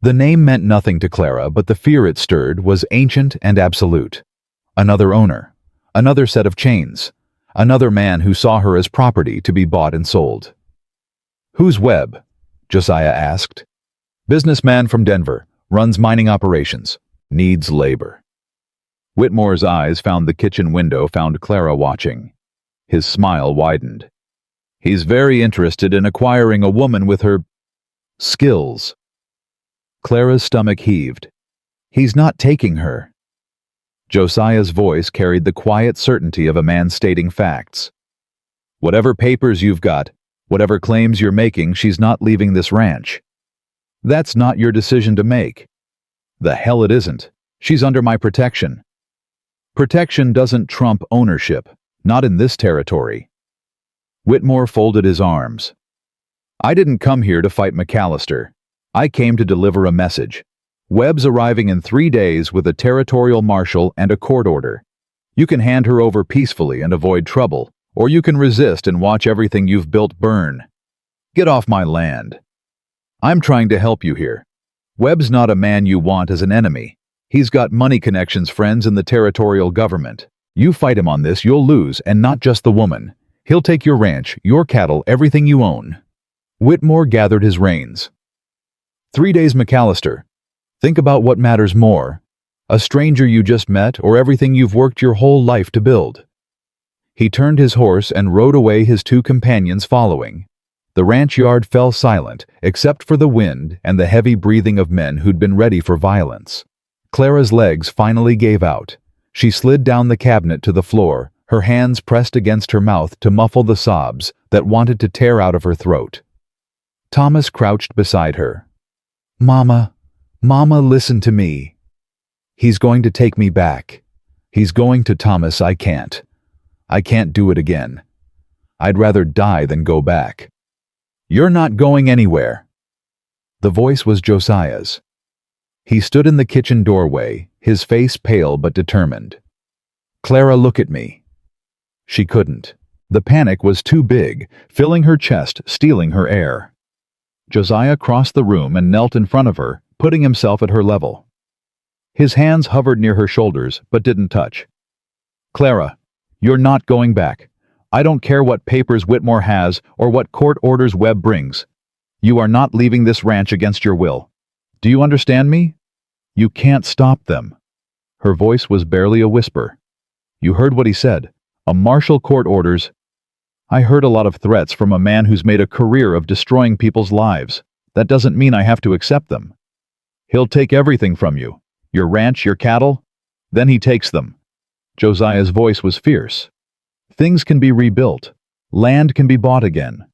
The name meant nothing to Clara, but the fear it stirred was ancient and absolute. Another owner, another set of chains, another man who saw her as property to be bought and sold. Who's Webb? Josiah asked. Businessman from Denver, runs mining operations, needs labor. Whitmore's eyes found the kitchen window, found Clara watching. His smile widened. He's very interested in acquiring a woman with her skills. Clara's stomach heaved. He's not taking her. Josiah's voice carried the quiet certainty of a man stating facts. Whatever papers you've got, whatever claims you're making, she's not leaving this ranch. That's not your decision to make. The hell it isn't. She's under my protection. Protection doesn't trump ownership, not in this territory. Whitmore folded his arms. I didn't come here to fight McAllister. I came to deliver a message. Webb's arriving in 3 days with a territorial marshal and a court order. You can hand her over peacefully and avoid trouble, or you can resist and watch everything you've built burn. Get off my land. I'm trying to help you here. Webb's not a man you want as an enemy. He's got money connections, friends in the territorial government. You fight him on this, you'll lose, and not just the woman. He'll take your ranch, your cattle, everything you own. Whitmore gathered his reins. 3 days, McAllister. Think about what matters more. A stranger you just met, or everything you've worked your whole life to build. He turned his horse and rode away, his 2 companions following. The ranch yard fell silent, except for the wind and the heavy breathing of men who'd been ready for violence. Clara's legs finally gave out. She slid down the cabinet to the floor, her hands pressed against her mouth to muffle the sobs that wanted to tear out of her throat. Thomas crouched beside her. "Mama, Mama, listen to me. He's going to take me back. He's going to Thomas, I can't. I can't do it again. I'd rather die than go back." "You're not going anywhere." The voice was Josiah's. He stood in the kitchen doorway, his face pale but determined. "Clara, look at me." She couldn't. The panic was too big, filling her chest, stealing her air. Josiah crossed the room and knelt in front of her, putting himself at her level. His hands hovered near her shoulders, but didn't touch. "Clara, you're not going back. I don't care what papers Whitmore has or what court orders Webb brings. You are not leaving this ranch against your will. Do you understand me? You can't stop them." Her voice was barely a whisper. "You heard what he said. A martial court orders." "I heard a lot of threats from a man who's made a career of destroying people's lives. That doesn't mean I have to accept them. He'll take everything from you. Your ranch, your cattle. Then he takes them." Josiah's voice was fierce. "Things can be rebuilt. Land can be bought again.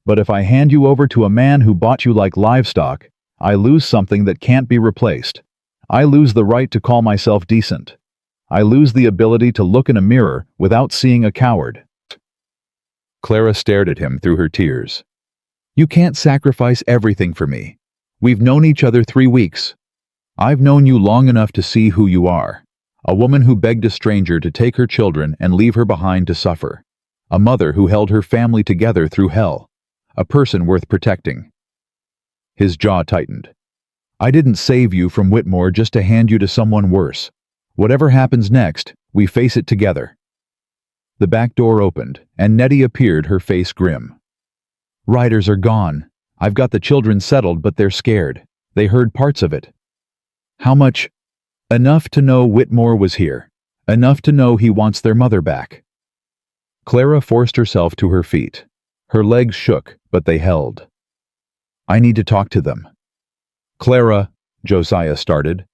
But if I hand you over to a man who bought you like livestock, I lose something that can't be replaced. I lose the right to call myself decent. I lose the ability to look in a mirror without seeing a coward." Clara stared at him through her tears. "You can't sacrifice everything for me. We've known each other 3 weeks. I've known you long enough to see who you are. A woman who begged a stranger to take her children and leave her behind to suffer. A mother who held her family together through hell. A person worth protecting." His jaw tightened. "I didn't save you from Whitmore just to hand you to someone worse. Whatever happens next, we face it together." The back door opened, and Nettie appeared, her face grim. "Riders are gone. I've got the children settled, but they're scared. They heard parts of it." "How much?" "Enough to know Whitmore was here. Enough to know he wants their mother back." Clara forced herself to her feet. Her legs shook, but they held. "I need to talk to them." "Clara," Josiah started.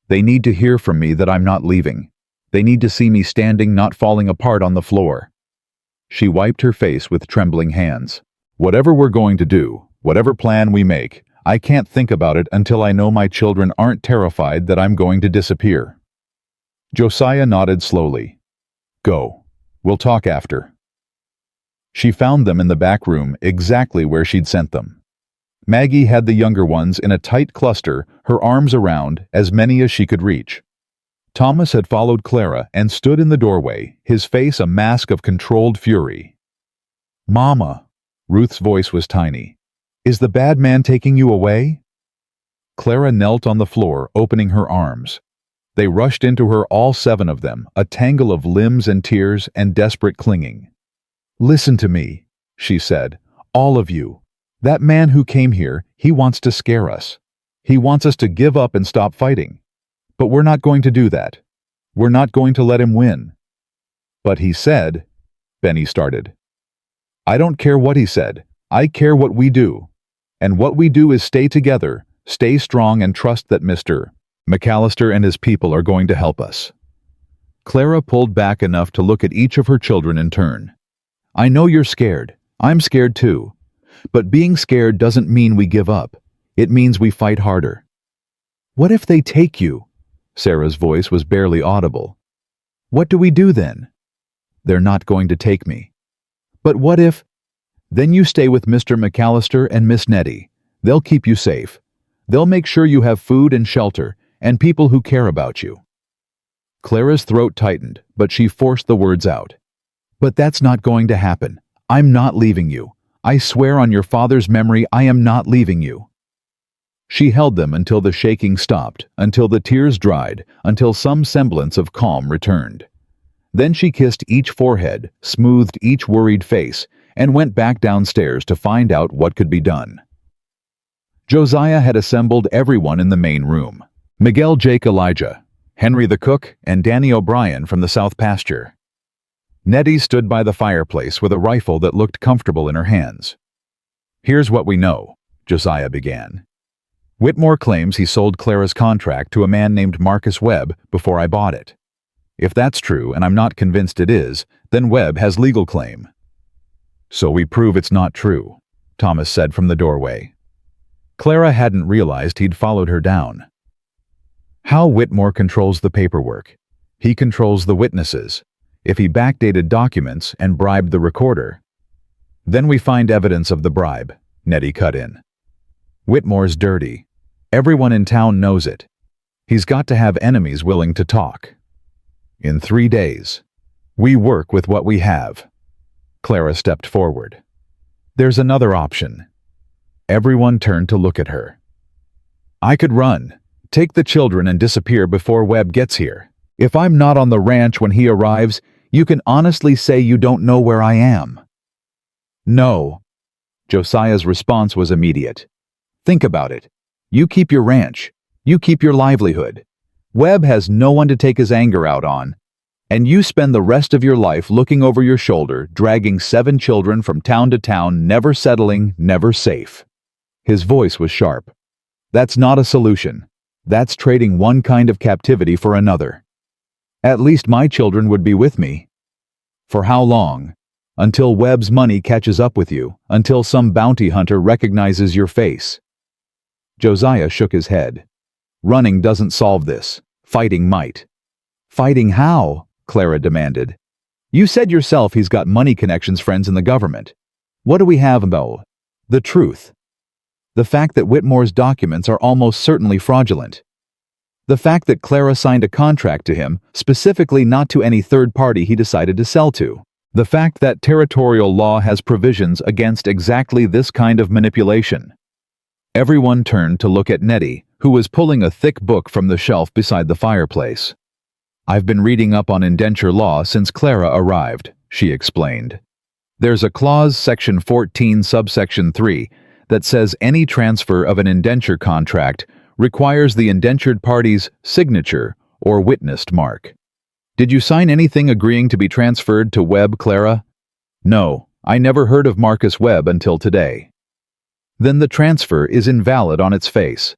"They need to hear from me that I'm not leaving. They need to see me standing, not falling apart on the floor." She wiped her face with trembling hands. "Whatever we're going to do, whatever plan we make, I can't think about it until I know my children aren't terrified that I'm going to disappear." Josiah nodded slowly. "Go. We'll talk after." She found them in the back room, exactly where she'd sent them. Maggie had the younger ones in a tight cluster, her arms around as many as she could reach. Thomas had followed Clara and stood in the doorway, his face a mask of controlled fury. "Mama," Ruth's voice was tiny, "is the bad man taking you away?" Clara knelt on the floor, opening her arms. They rushed into her, all 7 of them, a tangle of limbs and tears and desperate clinging. "Listen to me," she said, "all of you. That man who came here, he wants to scare us. He wants us to give up and stop fighting. But we're not going to do that. We're not going to let him win." "But he said," Benny started. "I don't care what he said. I care what we do. And what we do is stay together, stay strong, and trust that Mr. McAllister and his people are going to help us." Clara pulled back enough to look at each of her children in turn. "I know you're scared. I'm scared too. But being scared doesn't mean we give up. It means we fight harder." "What if they take you?" Sarah's voice was barely audible. "What do we do then?" "They're not going to take me." "But what if—" "Then you stay with Mr. McAllister and Miss Nettie. They'll keep you safe. They'll make sure you have food and shelter and people who care about you." Clara's throat tightened, but she forced the words out. "But that's not going to happen. I'm not leaving you. I swear on your father's memory, I am not leaving you." She held them until the shaking stopped, until the tears dried, until some semblance of calm returned. Then she kissed each forehead, smoothed each worried face, and went back downstairs to find out what could be done. Josiah had assembled everyone in the main room. Miguel Jake Elijah, Henry the cook, and Danny O'Brien from the South Pasture. Nettie stood by the fireplace with a rifle that looked comfortable in her hands. Here's what we know, Josiah began. Whitmore claims he sold Clara's contract to a man named Marcus Webb before I bought it. If that's true, and I'm not convinced it is, then Webb has legal claim. So we prove it's not true, Thomas said from the doorway. Clara hadn't realized he'd followed her down. How Whitmore controls the paperwork. He controls the witnesses. If he backdated documents and bribed the recorder. Then we find evidence of the bribe, Nettie cut in. Whitmore's dirty. Everyone in town knows it. He's got to have enemies willing to talk. In 3 days. We work with what we have. Clara stepped forward. There's another option. Everyone turned to look at her. I could run, take the children and disappear before Webb gets here. If I'm not on the ranch when he arrives, you can honestly say you don't know where I am. No. Josiah's response was immediate. Think about it. You keep your ranch. You keep your livelihood. Webb has no one to take his anger out on. And you spend the rest of your life looking over your shoulder, dragging 7 children from town to town, never settling, never safe. His voice was sharp. That's not a solution. That's trading one kind of captivity for another. At least my children would be with me. For how long? Until Webb's money catches up with you, until some bounty hunter recognizes your face. Josiah shook his head. Running doesn't solve this. Fighting might. Fighting how? Clara demanded. You said yourself he's got money connections, friends in the government. What do we have about the truth? The fact that Whitmore's documents are almost certainly fraudulent. The fact that Clara signed a contract to him, specifically not to any third party he decided to sell to. The fact that territorial law has provisions against exactly this kind of manipulation. Everyone turned to look at Nettie, who was pulling a thick book from the shelf beside the fireplace. I've been reading up on indenture law since Clara arrived, she explained. There's a clause, section 14, subsection 3, that says any transfer of an indenture contract requires the indentured party's signature or witnessed mark. Did you sign anything agreeing to be transferred to Webb, Clara? No, I never heard of Marcus Webb until today. Then the transfer is invalid on its face.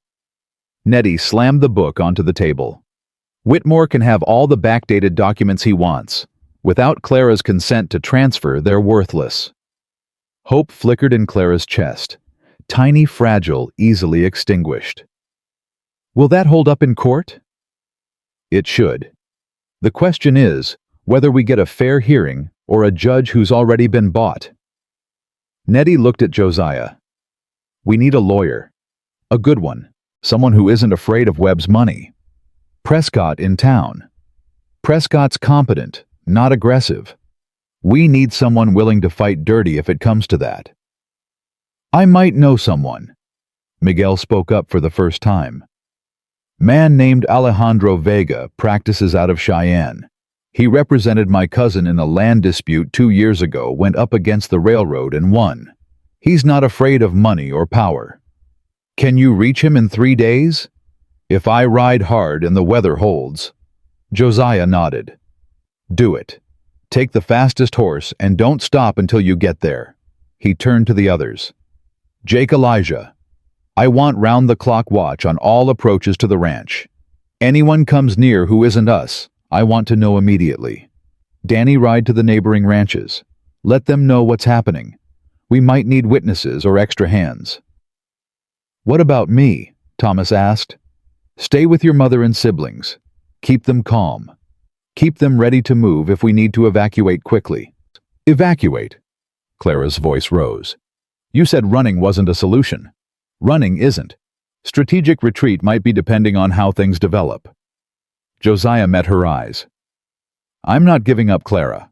Nettie slammed the book onto the table. Whitmore can have all the backdated documents he wants. Without Clara's consent to transfer, they're worthless. Hope flickered in Clara's chest. Tiny, fragile, easily extinguished. Will that hold up in court? It should. The question is whether we get a fair hearing or a judge who's already been bought. Nettie looked at Josiah. We need a lawyer. A good one. Someone who isn't afraid of Webb's money. Prescott in town. Prescott's competent, not aggressive. We need someone willing to fight dirty if it comes to that. I might know someone. Miguel spoke up for the first time. Man named Alejandro Vega practices out of Cheyenne. He represented my cousin in a land dispute 2 years ago, went up against the railroad and won. He's not afraid of money or power. Can you reach him in 3 days? If I ride hard and the weather holds. Josiah nodded. Do it. Take the fastest horse and don't stop until you get there. He turned to the others. Jake Elijah. I want round-the-clock watch on all approaches to the ranch. Anyone comes near who isn't us, I want to know immediately. Danny, ride to the neighboring ranches. Let them know what's happening. We might need witnesses or extra hands. What about me? Thomas asked. Stay with your mother and siblings. Keep them calm. Keep them ready to move if we need to evacuate quickly. Evacuate? Clara's voice rose. You said running wasn't a solution. Running isn't. Strategic retreat might be depending on how things develop. Josiah met her eyes. I'm not giving up Clara.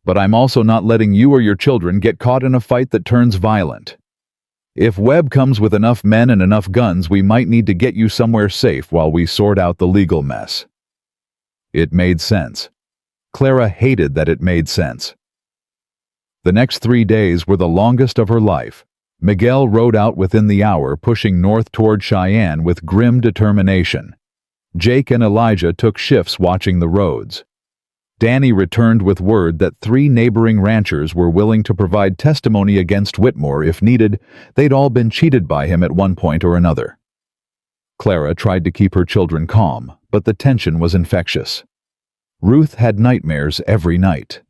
But I'm also not letting you or your children get caught in a fight that turns violent. If Webb comes with enough men and enough guns, we might need to get you somewhere safe while we sort out the legal mess. It made sense. Clara hated that it made sense. The next 3 days were the longest of her life. Miguel rode out within the hour, pushing north toward Cheyenne with grim determination. Jake and Elijah took shifts watching the roads. Danny returned with word that 3 neighboring ranchers were willing to provide testimony against Whitmore if needed. They'd all been cheated by him at one point or another. Clara tried to keep her children calm, but the tension was infectious. Ruth had nightmares every night.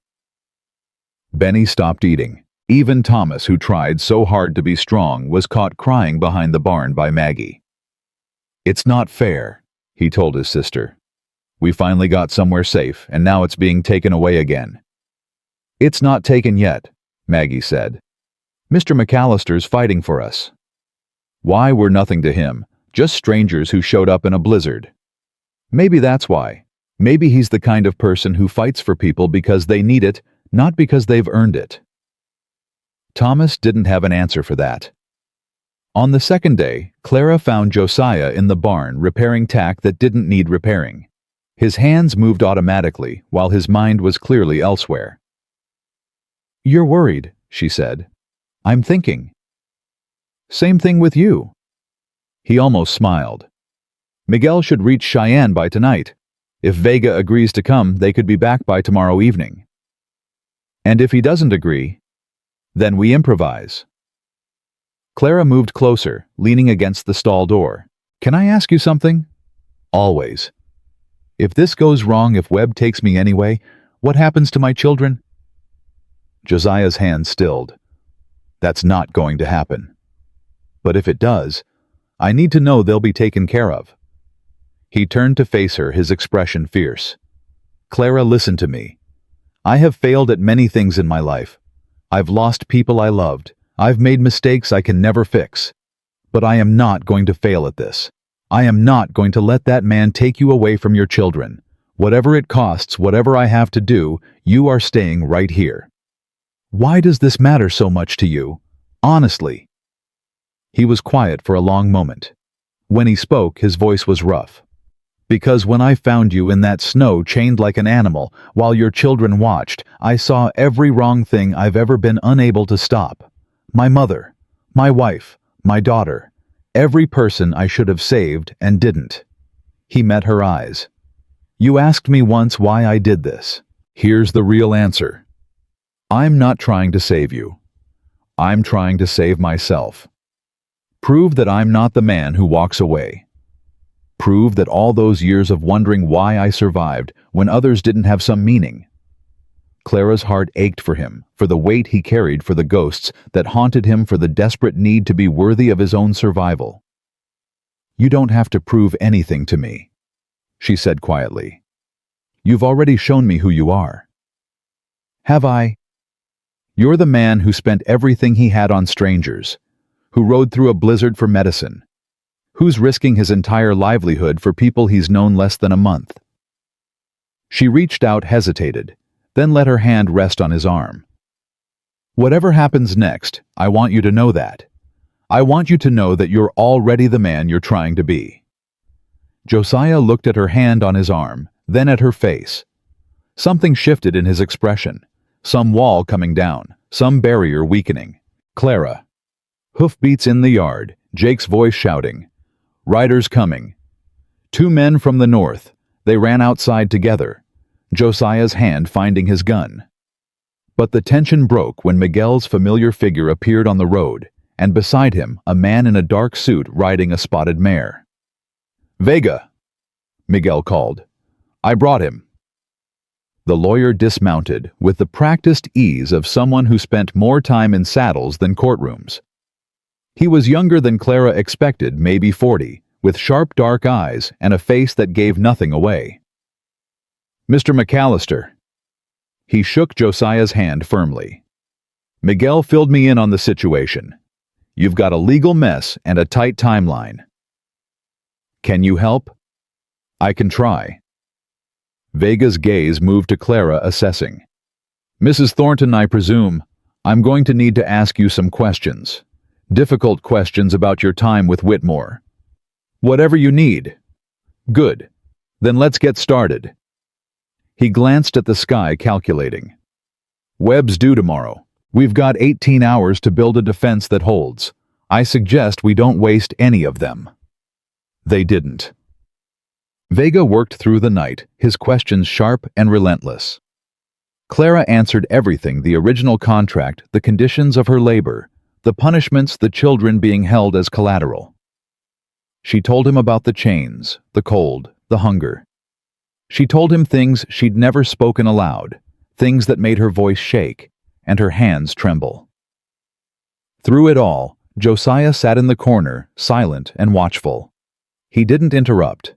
Benny stopped eating. Even Thomas, who tried so hard to be strong, was caught crying behind the barn by Maggie. "It's not fair," he told his sister. "We finally got somewhere safe, and now it's being taken away again." "It's not taken yet," Maggie said. "Mr. McAllister's fighting for us." "Why, we're nothing to him, just strangers who showed up in a blizzard." "Maybe that's why. Maybe he's the kind of person who fights for people because they need it, not because they've earned it." Thomas didn't have an answer for that. On the second day, Clara found Josiah in the barn repairing tack that didn't need repairing. His hands moved automatically, while his mind was clearly elsewhere. "You're worried," she said. "I'm thinking." "Same thing with you." He almost smiled. "Miguel should reach Cheyenne by tonight. If Vega agrees to come, they could be back by tomorrow evening." "And if he doesn't agree, then we improvise." Clara moved closer, leaning against the stall door. "Can I ask you something?" "Always." "If this goes wrong, if Webb takes me anyway, what happens to my children?" Josiah's hand stilled. "That's not going to happen. But if it does, I need to know they'll be taken care of." He turned to face her, his expression fierce. "Clara, listen to me. I have failed at many things in my life. I've lost people I loved. I've made mistakes I can never fix. But I am not going to fail at this. I am not going to let that man take you away from your children. Whatever it costs, whatever I have to do, you are staying right here. Why does this matter so much to you? Honestly." He was quiet for a long moment. When he spoke, his voice was rough. "Because when I found you in that snow chained like an animal, while your children watched, I saw every wrong thing I've ever been unable to stop. My mother, my wife, my daughter, every person I should have saved and didn't." He met her eyes. "You asked me once why I did this. Here's the real answer. I'm not trying to save you. I'm trying to save myself. Prove that I'm not the man who walks away. Prove that all those years of wondering why I survived when others didn't have some meaning." Clara's heart ached for him, for the weight he carried, for the ghosts that haunted him, for the desperate need to be worthy of his own survival. "You don't have to prove anything to me," she said quietly. "You've already shown me who you are." "Have I?" "You're the man who spent everything he had on strangers, who rode through a blizzard for medicine, who's risking his entire livelihood for people he's known less than a month." She reached out, hesitated, then let her hand rest on his arm. "Whatever happens next, I want you to know that. I want you to know that you're already the man you're trying to be." Josiah looked at her hand on his arm, then at her face. Something shifted in his expression, some wall coming down, some barrier weakening. "Clara." Hoofbeats in the yard, Jake's voice shouting. "Riders coming." 2 men from the north. They ran outside together, Josiah's hand finding his gun. But the tension broke when Miguel's familiar figure appeared on the road, and beside him, a man in a dark suit riding a spotted mare. "Vega," Miguel called. "I brought him." The lawyer dismounted with the practiced ease of someone who spent more time in saddles than courtrooms. He was younger than Clara expected, maybe 40, with sharp dark eyes and a face that gave nothing away. "Mr. McAllister." He shook Josiah's hand firmly. "Miguel filled me in on the situation. You've got a legal mess and a tight timeline. Can you help?" "I can try." Vega's gaze moved to Clara, assessing. "Mrs. Thornton, I presume, I'm going to need to ask you some questions. Difficult questions about your time with Whitmore. Whatever you need." "Good. Then let's get started." He glanced at the sky, calculating. "Webb's due tomorrow. We've got 18 hours to build a defense that holds. I suggest we don't waste any of them." They didn't. Vega worked through the night, his questions sharp and relentless. Clara answered everything: the original contract, the conditions of her labor, the punishments, the children being held as collateral. She told him about the chains, the cold, the hunger. She told him things she'd never spoken aloud, things that made her voice shake and her hands tremble. Through it all, Josiah sat in the corner, silent and watchful. He didn't interrupt,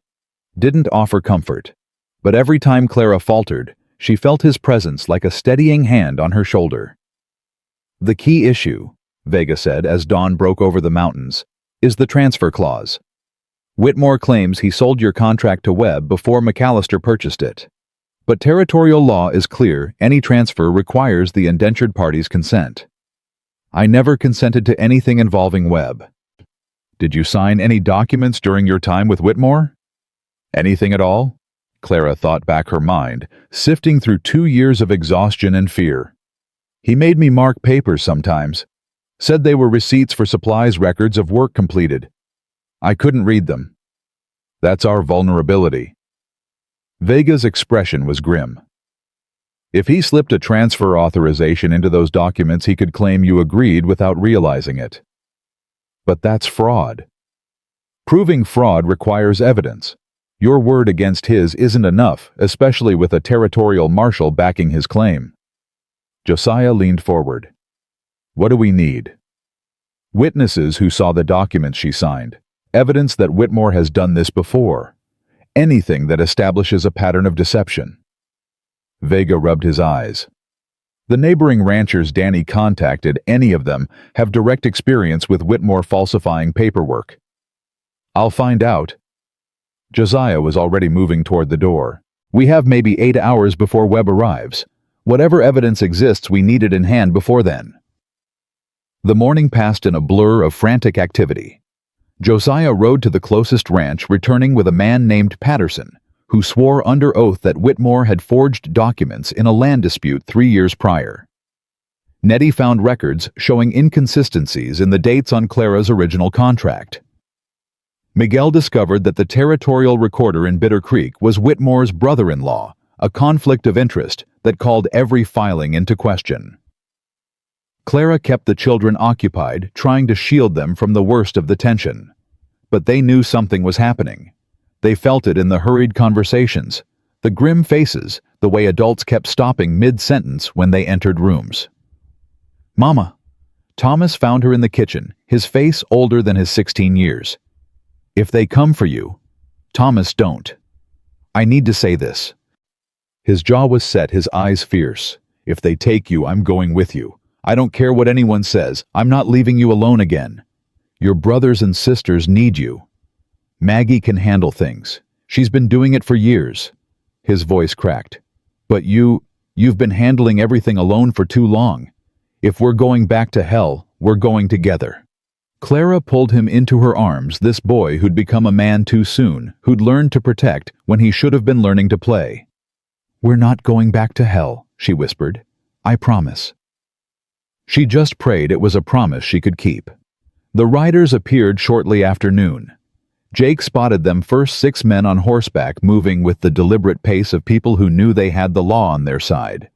didn't offer comfort, but every time Clara faltered, she felt his presence like a steadying hand on her shoulder. "The key issue," Vega said as dawn broke over the mountains, "is the transfer clause. Whitmore claims he sold your contract to Webb before McAllister purchased it. But territorial law is clear: any transfer requires the indentured party's consent. I never consented to anything involving Webb. Did you sign any documents during your time with Whitmore? Anything at all?" Clara thought back her mind, sifting through 2 years of exhaustion and fear. "He made me mark papers sometimes. Said they were receipts for supplies, records of work completed. I couldn't read them. That's our vulnerability." Vega's expression was grim. "If he slipped a transfer authorization into those documents, he could claim you agreed without realizing it. But that's fraud. Proving fraud requires evidence. Your word against his isn't enough, especially with a territorial marshal backing his claim." Josiah leaned forward. "What do we need?" "Witnesses who saw the documents she signed. Evidence that Whitmore has done this before. Anything that establishes a pattern of deception." Vega rubbed his eyes. "The neighboring ranchers Danny contacted, any of them, have direct experience with Whitmore falsifying paperwork." "I'll find out." Josiah was already moving toward the door. "We have maybe 8 hours before Webb arrives. Whatever evidence exists, we need it in hand before then." The morning passed in a blur of frantic activity. Josiah rode to the closest ranch, returning with a man named Patterson, who swore under oath that Whitmore had forged documents in a land dispute 3 years prior. Nettie found records showing inconsistencies in the dates on Clara's original contract. Miguel discovered that the territorial recorder in Bitter Creek was Whitmore's brother-in-law, a conflict of interest that called every filing into question. Clara kept the children occupied, trying to shield them from the worst of the tension. But they knew something was happening. They felt it in the hurried conversations, the grim faces, the way adults kept stopping mid-sentence when they entered rooms. "Mama." Thomas found her in the kitchen, his face older than his 16 years. "If they come for you." "Thomas, don't. I need to say this." His jaw was set, his eyes fierce. "If they take you, I'm going with you. I don't care what anyone says. I'm not leaving you alone again. Your brothers and sisters need you. Maggie can handle things. She's been doing it for years." His voice cracked. "But you've been handling everything alone for too long. If we're going back to hell, we're going together." Clara pulled him into her arms, this boy who'd become a man too soon, who'd learned to protect when he should have been learning to play. "We're not going back to hell," she whispered. "I promise." She just prayed it was a promise she could keep. The riders appeared shortly after noon. Jake spotted them first, 6 men on horseback moving with the deliberate pace of people who knew they had the law on their side.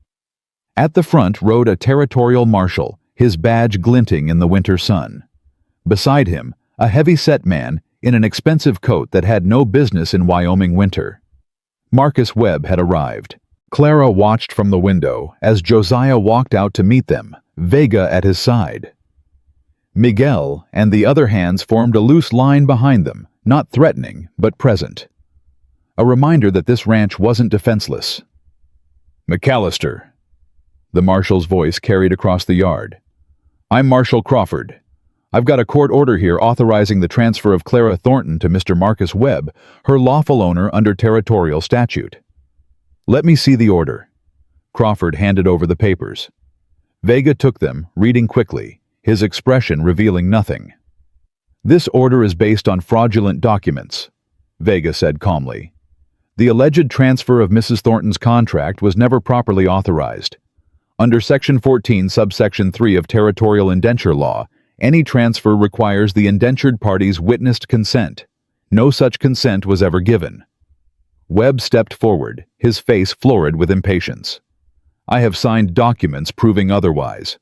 At the front rode a territorial marshal, his badge glinting in the winter sun. Beside him, a heavy-set man in an expensive coat that had no business in Wyoming winter. Marcus Webb had arrived. Clara watched from the window as Josiah walked out to meet them, Vega at his side. Miguel and the other hands formed a loose line behind them, not threatening, but present. A reminder that this ranch wasn't defenseless. "McAllister." The marshal's voice carried across the yard. "I'm Marshal Crawford. I've got a court order here authorizing the transfer of Clara Thornton to Mr. Marcus Webb, her lawful owner under territorial statute." "Let me see the order." Crawford handed over the papers. Vega took them, reading quickly, his expression revealing nothing. "This order is based on fraudulent documents," Vega said calmly. "The alleged transfer of Mrs. Thornton's contract was never properly authorized. Under Section 14, Subsection 3 of Territorial Indenture Law, any transfer requires the indentured party's witnessed consent. No such consent was ever given." Webb stepped forward, his face florid with impatience. I have signed documents proving otherwise.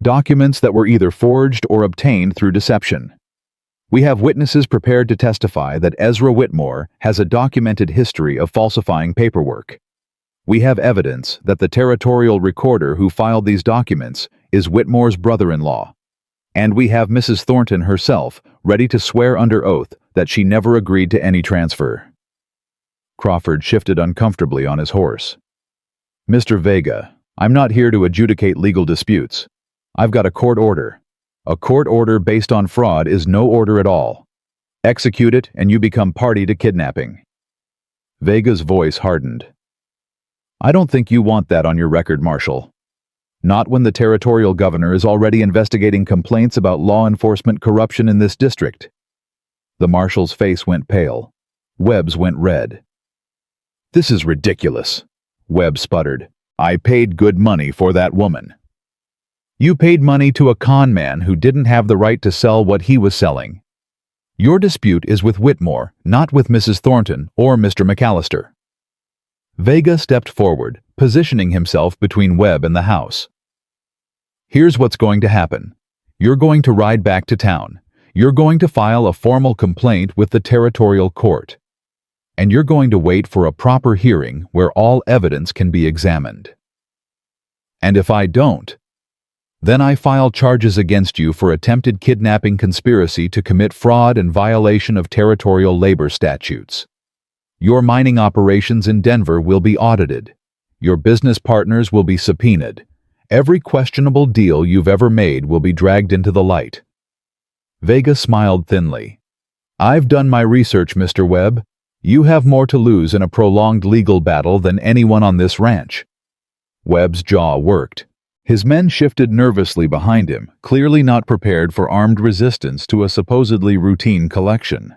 Documents that were either forged or obtained through deception. We have witnesses prepared to testify that Ezra Whitmore has a documented history of falsifying paperwork. We have evidence that the territorial recorder who filed these documents is Whitmore's brother-in-law. And we have Mrs. Thornton herself ready to swear under oath that she never agreed to any transfer. Crawford shifted uncomfortably on his horse. Mr. Vega, I'm not here to adjudicate legal disputes. I've got a court order. A court order based on fraud is no order at all. Execute it and you become party to kidnapping. Vega's voice hardened. I don't think you want that on your record, Marshal. Not when the territorial governor is already investigating complaints about law enforcement corruption in this district. The marshal's face went pale. Webb's went red. This is ridiculous, Webb sputtered. I paid good money for that woman. You paid money to a con man who didn't have the right to sell what he was selling. Your dispute is with Whitmore, not with Mrs. Thornton or Mr. McAllister. Vega stepped forward, positioning himself between Webb and the house. Here's what's going to happen. You're going to ride back to town. You're going to file a formal complaint with the territorial court. And you're going to wait for a proper hearing where all evidence can be examined. And if I don't, then I file charges against you for attempted kidnapping conspiracy to commit fraud and violation of territorial labor statutes. Your mining operations in Denver will be audited. Your business partners will be subpoenaed. Every questionable deal you've ever made will be dragged into the light. Vega smiled thinly. I've done my research, Mr. Webb. You have more to lose in a prolonged legal battle than anyone on this ranch. Webb's jaw worked. His men shifted nervously behind him, clearly not prepared for armed resistance to a supposedly routine collection.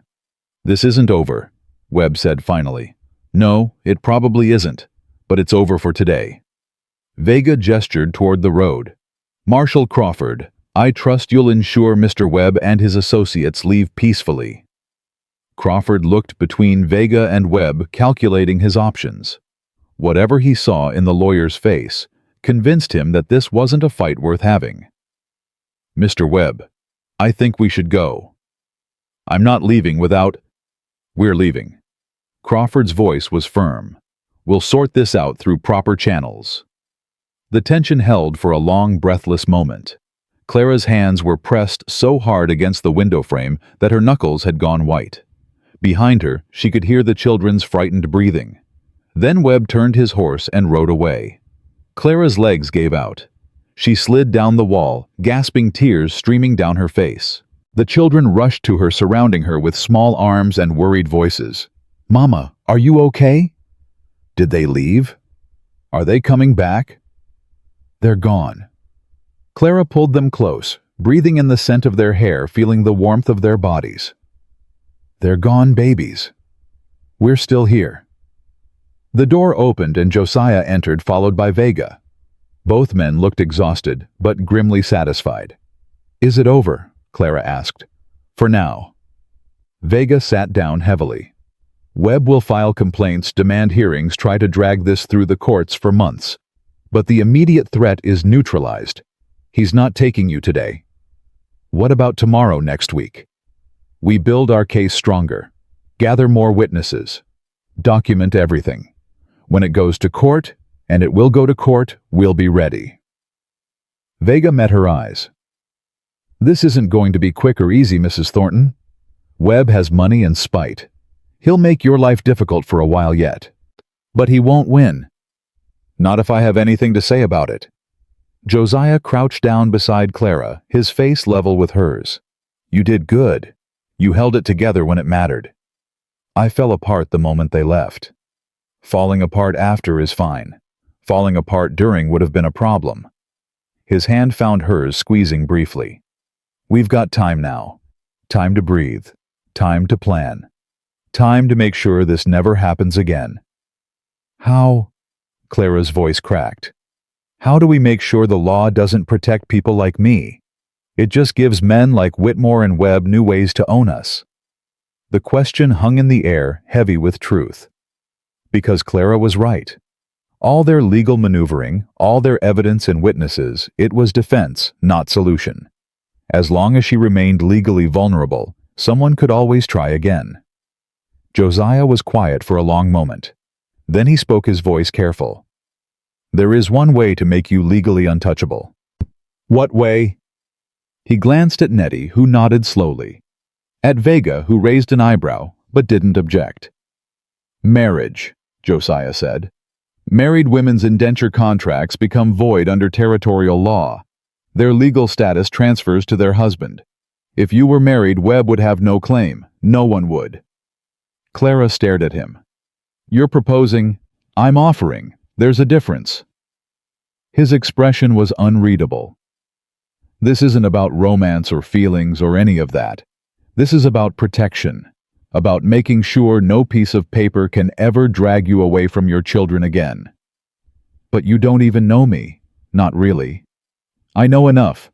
This isn't over, Webb said finally. No, it probably isn't, but it's over for today. Vega gestured toward the road. Marshal Crawford, I trust you'll ensure Mr. Webb and his associates leave peacefully. Crawford looked between Vega and Webb, calculating his options. Whatever he saw in the lawyer's face convinced him that this wasn't a fight worth having. Mr. Webb, I think we should go. I'm not leaving without... We're leaving. Crawford's voice was firm. We'll sort this out through proper channels. The tension held for a long, breathless moment. Clara's hands were pressed so hard against the window frame that her knuckles had gone white. Behind her, she could hear the children's frightened breathing. Then Webb turned his horse and rode away. Clara's legs gave out. She slid down the wall, gasping, tears streaming down her face. The children rushed to her, surrounding her with small arms and worried voices. Mama, are you okay? Did they leave? Are they coming back? They're gone. Clara pulled them close, breathing in the scent of their hair, feeling the warmth of their bodies. They're gone, babies. We're still here. The door opened and Josiah entered, followed by Vega. Both men looked exhausted, but grimly satisfied. Is it over? Clara asked. For now. Vega sat down heavily. Webb will file complaints, demand hearings, try to drag this through the courts for months. But the immediate threat is neutralized. He's not taking you today. What about tomorrow, next week? We build our case stronger. Gather more witnesses. Document everything. When it goes to court, and it will go to court, we'll be ready. Vega met her eyes. This isn't going to be quick or easy, Mrs. Thornton. Webb has money and spite. He'll make your life difficult for a while yet. But he won't win. Not if I have anything to say about it. Josiah crouched down beside Clara, his face level with hers. You did good. You held it together when it mattered. I fell apart the moment they left. Falling apart after is fine. Falling apart during would have been a problem. His hand found hers, squeezing briefly. We've got time now. Time to breathe. Time to plan. Time to make sure this never happens again. How? Clara's voice cracked. How do we make sure the law doesn't protect people like me? It just gives men like Whitmore and Webb new ways to own us. The question hung in the air, heavy with truth. Because Clara was right. All their legal maneuvering, all their evidence and witnesses, it was defense, not solution. As long as she remained legally vulnerable, someone could always try again. Josiah was quiet for a long moment. Then he spoke, his voice careful. "There is one way to make you legally untouchable." "What way?" He glanced at Nettie, who nodded slowly. At Vega, who raised an eyebrow, but didn't object. "Marriage," Josiah said. "Married women's indenture contracts become void under territorial law. Their legal status transfers to their husband. If you were married, Webb would have no claim. No one would." Clara stared at him. "You're proposing, I'm offering. There's a difference." His expression was unreadable. "This isn't about romance or feelings or any of that. This is about protection, about making sure no piece of paper can ever drag you away from your children again." "But you don't even know me." "Not really." "I know enough.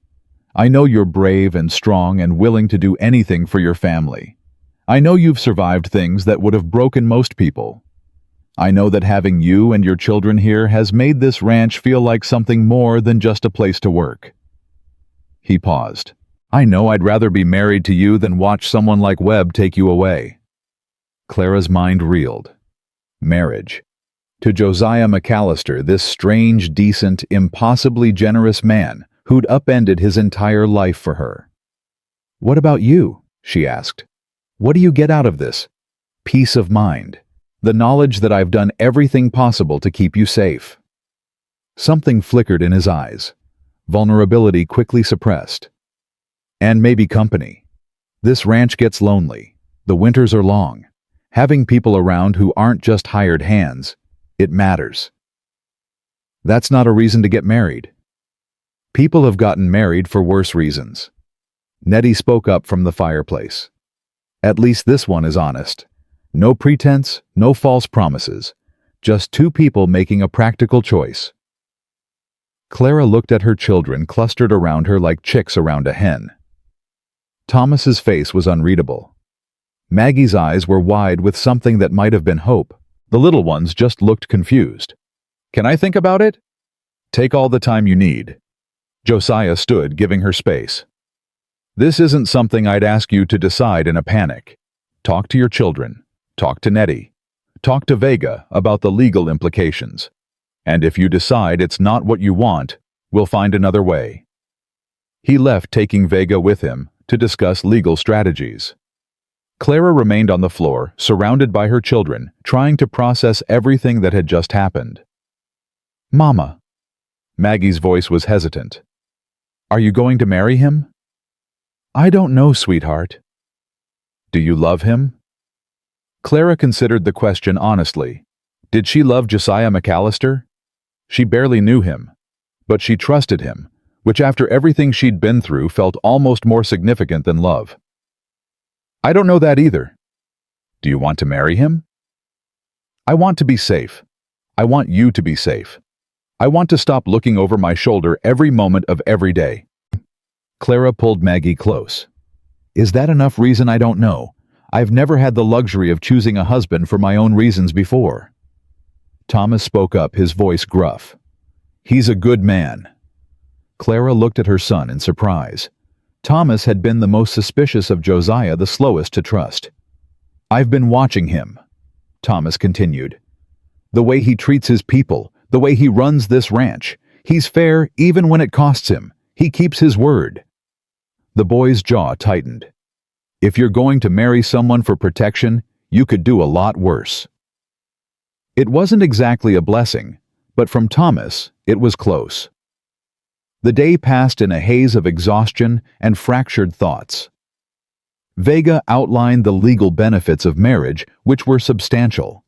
I know you're brave and strong and willing to do anything for your family. I know you've survived things that would have broken most people. I know that having you and your children here has made this ranch feel like something more than just a place to work." He paused. "I know I'd rather be married to you than watch someone like Webb take you away." Clara's mind reeled. Marriage. To Josiah McAllister, this strange, decent, impossibly generous man who'd upended his entire life for her. "What about you?" she asked. "What do you get out of this?" "Peace of mind. The knowledge that I've done everything possible to keep you safe." Something flickered in his eyes. Vulnerability quickly suppressed. "And maybe company. This ranch gets lonely. The winters are long. Having people around who aren't just hired hands, it matters." "That's not a reason to get married." "People have gotten married for worse reasons." Nettie spoke up from the fireplace. "At least this one is honest. No pretense, no false promises. Just two people making a practical choice." Clara looked at her children clustered around her like chicks around a hen. Thomas's face was unreadable. Maggie's eyes were wide with something that might have been hope. The little ones just looked confused. "Can I think about it?" "Take all the time you need." Josiah stood, giving her space. "This isn't something I'd ask you to decide in a panic. Talk to your children. Talk to Nettie. Talk to Vega about the legal implications. And if you decide it's not what you want, we'll find another way." He left, taking Vega with him to discuss legal strategies. Clara remained on the floor, surrounded by her children, trying to process everything that had just happened. "Mama." Maggie's voice was hesitant. "Are you going to marry him?" "I don't know, sweetheart." "Do you love him?" Clara considered the question honestly. Did she love Josiah McAllister? She barely knew him, but she trusted him, which after everything she'd been through felt almost more significant than love. "I don't know that either." "Do you want to marry him?" "I want to be safe. I want you to be safe. I want to stop looking over my shoulder every moment of every day." Clara pulled Maggie close. "Is that enough reason? I don't know. I've never had the luxury of choosing a husband for my own reasons before." Thomas spoke up, his voice gruff. "He's a good man." Clara looked at her son in surprise. Thomas had been the most suspicious of Josiah, the slowest to trust. "I've been watching him," Thomas continued. "The way he treats his people, the way he runs this ranch. He's fair even when it costs him. He keeps his word." The boy's jaw tightened. "If you're going to marry someone for protection, you could do a lot worse." It wasn't exactly a blessing, but from Thomas, it was close. The day passed in a haze of exhaustion and fractured thoughts. Vega outlined the legal benefits of marriage, which were substantial.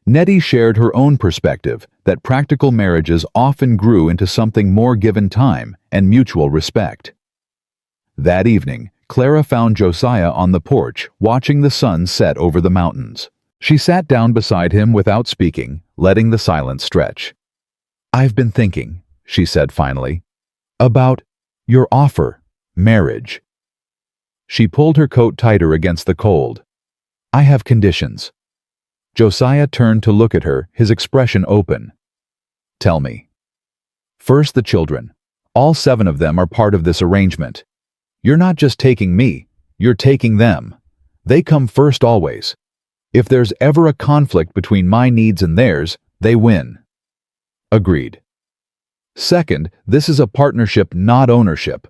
Nettie shared her own perspective that practical marriages often grew into something more given time and mutual respect. That evening, Clara found Josiah on the porch, watching the sun set over the mountains. She sat down beside him without speaking, letting the silence stretch. "I've been thinking," she said finally, "about your offer, marriage." She pulled her coat tighter against the cold. "I have conditions." Josiah turned to look at her, his expression open. Tell me. First, the children. All 7 of them are part of this arrangement. You're not just taking me, you're taking them. They come first always. If there's ever a conflict between my needs and theirs, they win. Agreed. Second, this is a partnership, not ownership.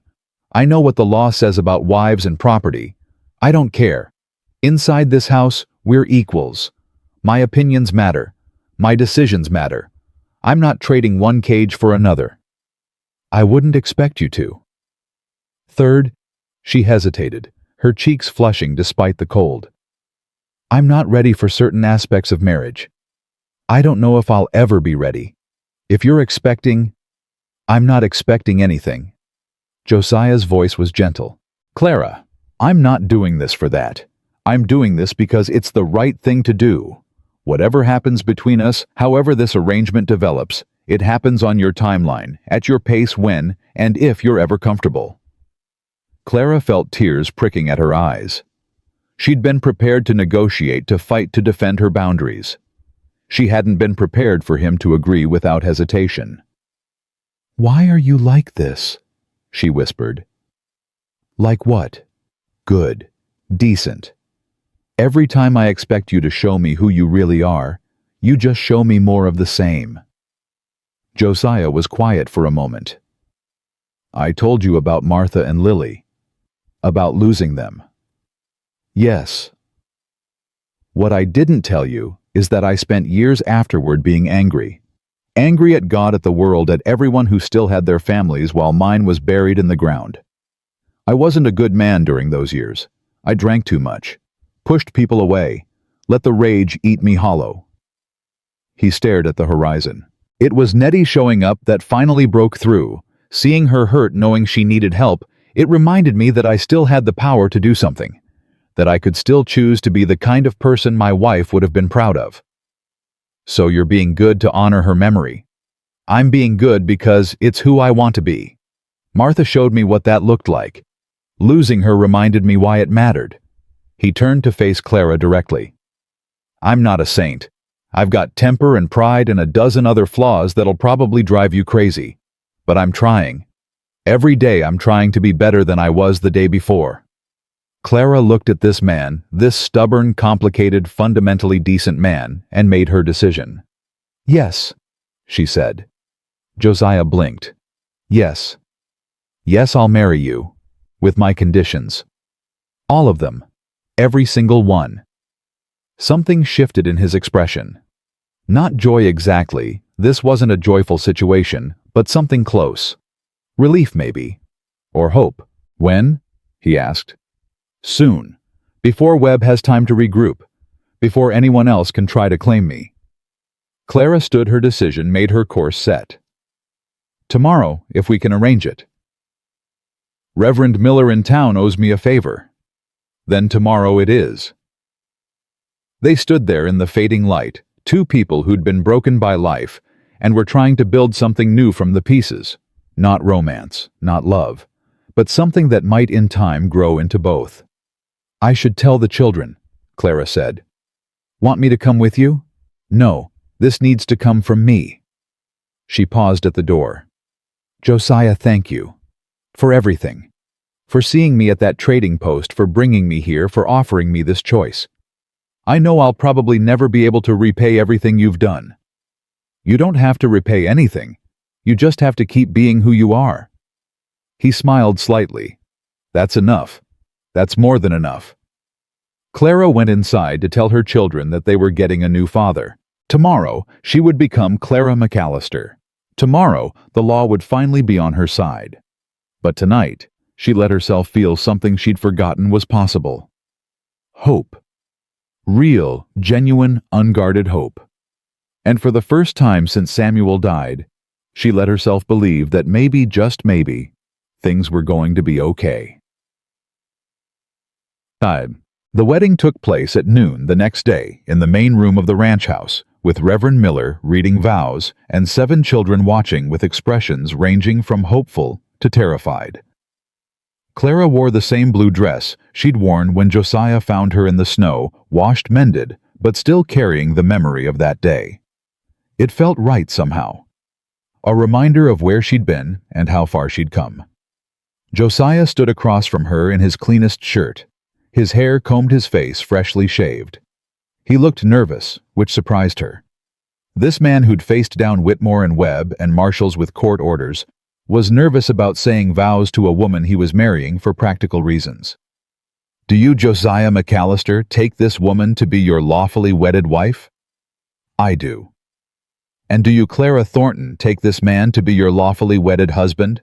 I know what the law says about wives and property. I don't care. Inside this house, we're equals. My opinions matter. My decisions matter. I'm not trading one cage for another. I wouldn't expect you to. Third, she hesitated, her cheeks flushing despite the cold. I'm not ready for certain aspects of marriage. I don't know if I'll ever be ready. If you're expecting, I'm not expecting anything. Josiah's voice was gentle. Clara, I'm not doing this for that. I'm doing this because it's the right thing to do. Whatever happens between us, however this arrangement develops, it happens on your timeline, at your pace when and if you're ever comfortable. Clara felt tears pricking at her eyes. She'd been prepared to negotiate, to fight, to defend her boundaries. She hadn't been prepared for him to agree without hesitation. Why are you like this? She whispered. Like what? Good. Decent. Every time I expect you to show me who you really are, you just show me more of the same. Josiah was quiet for a moment. I told you about Martha and Lily. About losing them. Yes. What I didn't tell you is that I spent years afterward being angry. Angry at God, at the world, at everyone who still had their families while mine was buried in the ground. I wasn't a good man during those years. I drank too much, pushed people away, let the rage eat me hollow. He stared at the horizon. It was Nettie showing up that finally broke through. Seeing her hurt, knowing she needed help, it reminded me that I still had the power to do something, that I could still choose to be the kind of person my wife would have been proud of. So you're being good to honor her memory. I'm being good because it's who I want to be. Martha showed me what that looked like. Losing her reminded me why it mattered. He turned to face Clara directly. I'm not a saint. I've got temper and pride and a dozen other flaws that'll probably drive you crazy. But I'm trying. Every day I'm trying to be better than I was the day before. Clara looked at this man, this stubborn, complicated, fundamentally decent man, and made her decision. Yes, she said. Josiah blinked. Yes. Yes, I'll marry you. With my conditions. All of them. Every single one. Something shifted in his expression. Not joy exactly, this wasn't a joyful situation, but something close. Relief maybe. Or hope. When? He asked. Soon. Before Webb has time to regroup. Before anyone else can try to claim me. Clara stood her decision, made her course set. Tomorrow, if we can arrange it. Reverend Miller in town owes me a favor. Then tomorrow it is. They stood there in the fading light, 2 people who'd been broken by life, and were trying to build something new from the pieces. Not romance, not love, but something that might in time grow into both. I should tell the children, Clara said. Want me to come with you? No, this needs to come from me. She paused at the door. Josiah, thank you. For everything. For seeing me at that trading post, for bringing me here, for offering me this choice. I know I'll probably never be able to repay everything you've done. You don't have to repay anything. You just have to keep being who you are. He smiled slightly. That's enough. That's more than enough. Clara went inside to tell her children that they were getting a new father. Tomorrow, she would become Clara McAllister. Tomorrow, the law would finally be on her side. But tonight, she let herself feel something she'd forgotten was possible. Hope. Real, genuine, unguarded hope. And for the first time since Samuel died, she let herself believe that maybe, just maybe, things were going to be okay. The wedding took place at noon the next day in the main room of the ranch house, with Reverend Miller reading vows and 7 children watching with expressions ranging from hopeful to terrified. Clara wore the same blue dress she'd worn when Josiah found her in the snow, washed, mended, but still carrying the memory of that day. It felt right somehow. a reminder of where she'd been and how far she'd come. Josiah stood across from her in his cleanest shirt. His hair combed his face, freshly shaved. He looked nervous, which surprised her. This man who'd faced down Whitmore and Webb and marshals with court orders was nervous about saying vows to a woman he was marrying for practical reasons. "Do you, Josiah McAllister, take this woman to be your lawfully wedded wife?" "I do." "And do you, Clara Thornton, take this man to be your lawfully wedded husband?"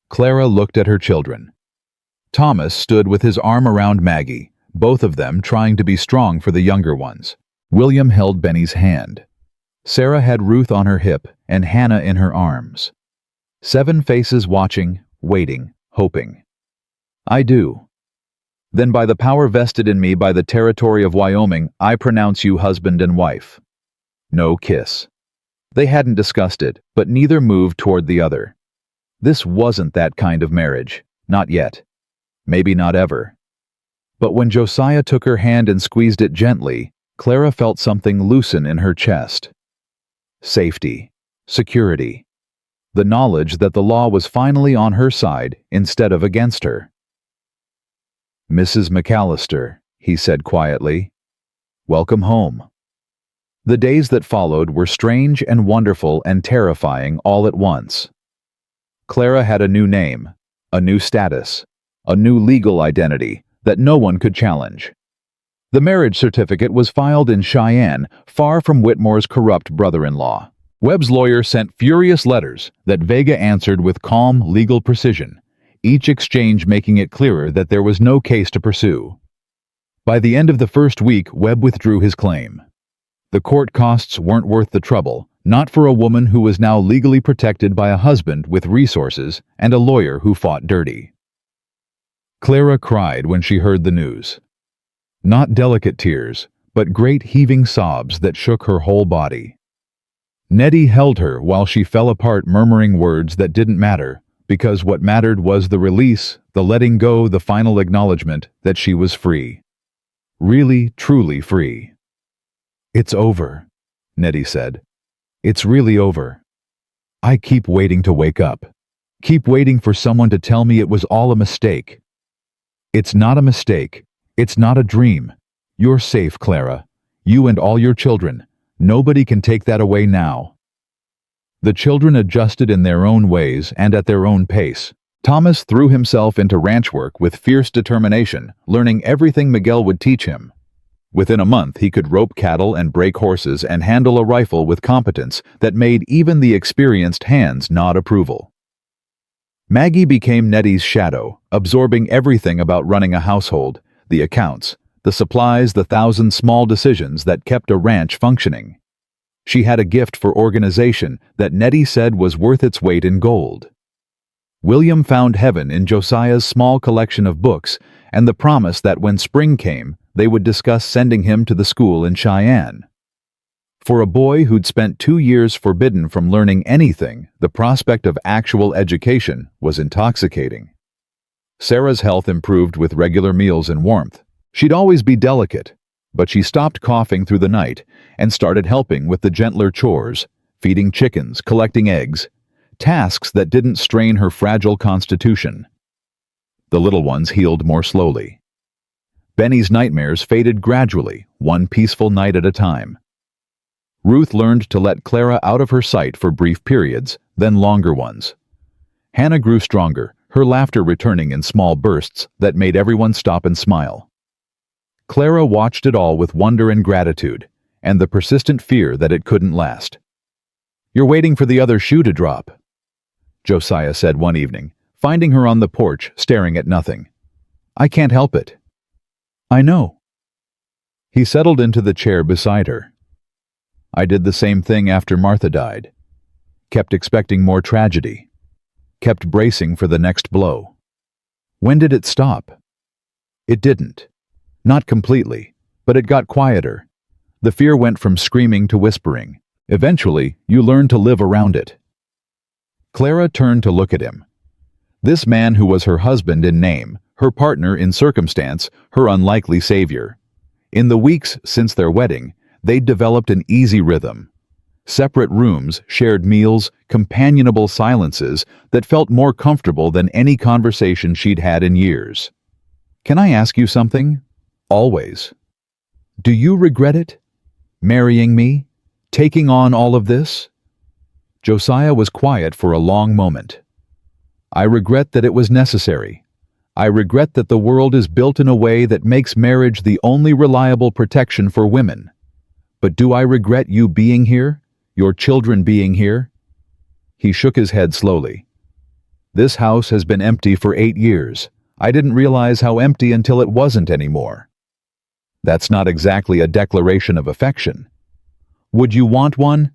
Clara looked at her children. Thomas stood with his arm around Maggie, both of them trying to be strong for the younger ones. William held Benny's hand. Sarah had Ruth on her hip and Hannah in her arms. 7 faces watching, waiting, hoping. "I do." "Then by the power vested in me by the territory of Wyoming, I pronounce you husband and wife." No kiss. They hadn't discussed it, but neither moved toward the other. This wasn't that kind of marriage. Not yet. Maybe not ever. But when Josiah took her hand and squeezed it gently, Clara felt something loosen in her chest. Safety. Security. The knowledge that the law was finally on her side instead of against her. "Mrs. McAllister," he said quietly, "welcome home." The days that followed were strange and wonderful and terrifying all at once. Clara had a new name, a new status, a new legal identity that no one could challenge. The marriage certificate was filed in Cheyenne, far from Whitmore's corrupt brother-in-law. Webb's lawyer sent furious letters that Vega answered with calm legal precision, each exchange making it clearer that there was no case to pursue. By the end of the first week, Webb withdrew his claim. The court costs weren't worth the trouble, not for a woman who was now legally protected by a husband with resources and a lawyer who fought dirty. Clara cried when she heard the news. Not delicate tears, but great heaving sobs that shook her whole body. Nettie held her while she fell apart, murmuring words that didn't matter, because what mattered was the release, the letting go, the final acknowledgement that she was free. Really, truly free. "It's over," Nettie said. "It's really over. I keep waiting to wake up. Keep waiting for someone to tell me it was all a mistake." "It's not a mistake. It's not a dream. You're safe, Clara. You and all your children. Nobody can take that away now." The children adjusted in their own ways and at their own pace. Thomas threw himself into ranch work with fierce determination, learning everything Miguel would teach him. Within a month, he could rope cattle and break horses and handle a rifle with competence that made even the experienced hands nod approval. Maggie became Nettie's shadow, absorbing everything about running a household, the accounts, the supplies, the 1,000 small decisions that kept a ranch functioning. She had a gift for organization that Nettie said was worth its weight in gold. William found heaven in Josiah's small collection of books and the promise that when spring came, they would discuss sending him to the school in Cheyenne. For a boy who'd spent 2 years forbidden from learning anything, the prospect of actual education was intoxicating. Sarah's health improved with regular meals and warmth. She'd always be delicate, but she stopped coughing through the night and started helping with the gentler chores, feeding chickens, collecting eggs, tasks that didn't strain her fragile constitution. The little ones healed more slowly. Benny's nightmares faded gradually, one peaceful night at a time. Ruth learned to let Clara out of her sight for brief periods, then longer ones. Hannah grew stronger, her laughter returning in small bursts that made everyone stop and smile. Clara watched it all with wonder and gratitude, and the persistent fear that it couldn't last. "You're waiting for the other shoe to drop," Josiah said one evening, finding her on the porch staring at nothing. "I can't help it." "I know." He settled into the chair beside her. "I did the same thing after Martha died. Kept expecting more tragedy. Kept bracing for the next blow. When did it stop?" "It didn't. Not completely, but it got quieter. The fear went from screaming to whispering. Eventually, you learn to live around it." Clara turned to look at him. This man who was her husband in name, her partner in circumstance, her unlikely savior. In the weeks since their wedding, they'd developed an easy rhythm. Separate rooms, shared meals, companionable silences that felt more comfortable than any conversation she'd had in years. "Can I ask you something?" Always. "Do you regret it? Marrying me? Taking on all of this?" Josiah was quiet for a long moment. "I regret that it was necessary. I regret that the world is built in a way that makes marriage the only reliable protection for women. But do I regret you being here? Your children being here?" He shook his head slowly. "This house has been empty for 8 years. I didn't realize how empty until it wasn't anymore." "That's not exactly a declaration of affection." "Would you want one?"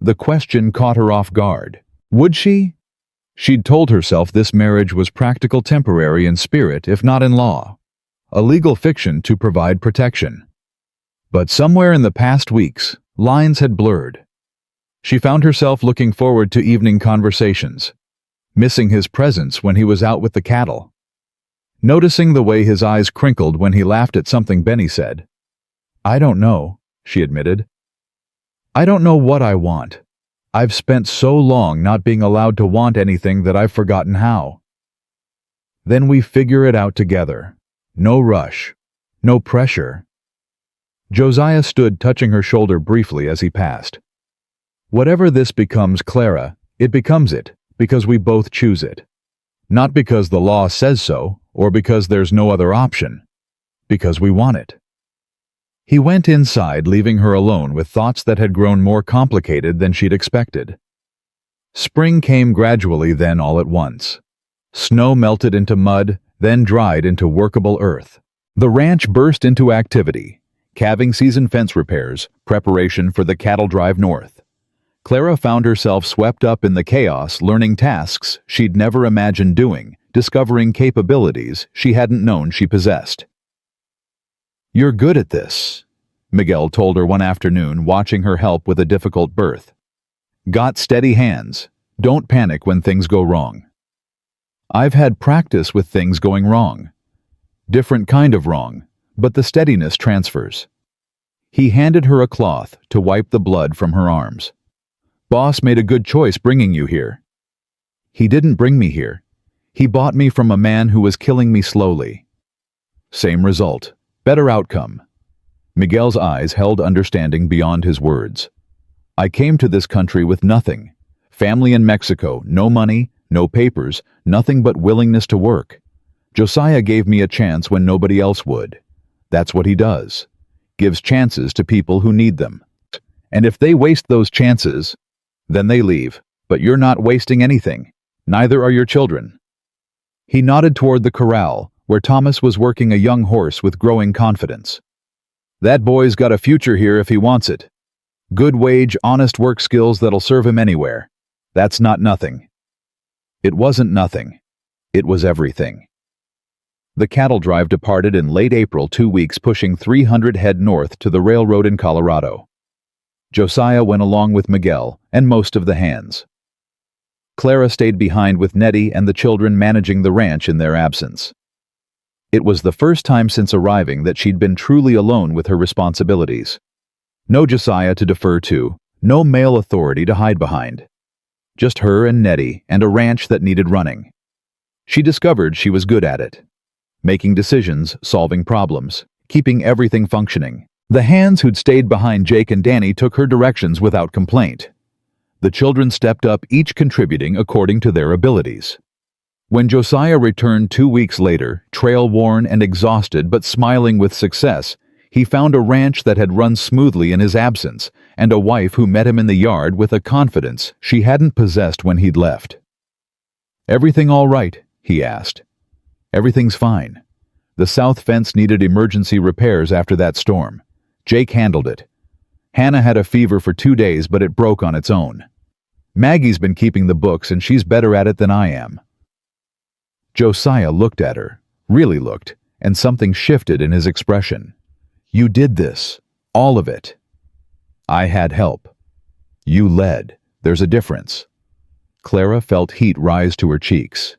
The question caught her off guard. Would she? She'd told herself this marriage was practical temporary in spirit, if not in law. A legal fiction to provide protection. But somewhere in the past weeks, lines had blurred. She found herself looking forward to evening conversations, missing his presence when he was out with the cattle, noticing the way his eyes crinkled when he laughed at something Benny said. "I don't know," she admitted. "I don't know what I want. I've spent so long not being allowed to want anything that I've forgotten how." "Then we figure it out together. No rush. No pressure." Josiah stood touching her shoulder briefly as he passed. "Whatever this becomes, Clara, it becomes it, because we both choose it. Not because the law says so, or because there's no other option. Because we want it." He went inside, leaving her alone with thoughts that had grown more complicated than she'd expected. Spring came gradually, then all at once. Snow melted into mud, then dried into workable earth. The ranch burst into activity. Calving season fence repairs, preparation for the cattle drive north. Clara found herself swept up in the chaos, learning tasks she'd never imagined doing, discovering capabilities she hadn't known she possessed. "You're good at this," Miguel told her one afternoon, watching her help with a difficult birth. "Got steady hands. Don't panic when things go wrong." "I've had practice with things going wrong. Different kind of wrong, but the steadiness transfers." He handed her a cloth to wipe the blood from her arms. "Boss made a good choice bringing you here." "He didn't bring me here. He bought me from a man who was killing me slowly." "Same result. Better outcome." Miguel's eyes held understanding beyond his words. "I came to this country with nothing. Family in Mexico, no money, no papers, nothing but willingness to work. Josiah gave me a chance when nobody else would. That's what he does. Gives chances to people who need them. And if they waste those chances, then they leave. But you're not wasting anything. Neither are your children." He nodded toward the corral, where Thomas was working a young horse with growing confidence. "That boy's got a future here if he wants it. Good wage, honest work skills that'll serve him anywhere. That's not nothing." It wasn't nothing. It was everything. The cattle drive departed in late April, 2 weeks pushing 300 head north to the railroad in Colorado. Josiah went along with Miguel and most of the hands. Clara stayed behind with Nettie and the children, managing the ranch in their absence. It was the first time since arriving that she'd been truly alone with her responsibilities. No Josiah to defer to, no male authority to hide behind. Just her and Nettie and a ranch that needed running. She discovered she was good at it. Making decisions, solving problems, keeping everything functioning. The hands who'd stayed behind Jake and Danny took her directions without complaint. The children stepped up, each contributing according to their abilities. When Josiah returned 2 weeks later, trail-worn and exhausted but smiling with success, he found a ranch that had run smoothly in his absence and a wife who met him in the yard with a confidence she hadn't possessed when he'd left. "Everything all right?" he asked. "Everything's fine. The south fence needed emergency repairs after that storm. Jake handled it. Hannah had a fever for 2 days, but it broke on its own. Maggie's been keeping the books and she's better at it than I am." Josiah looked at her, really looked, and something shifted in his expression. "You did this. All of it." "I had help. You led. There's a difference." Clara felt heat rise to her cheeks.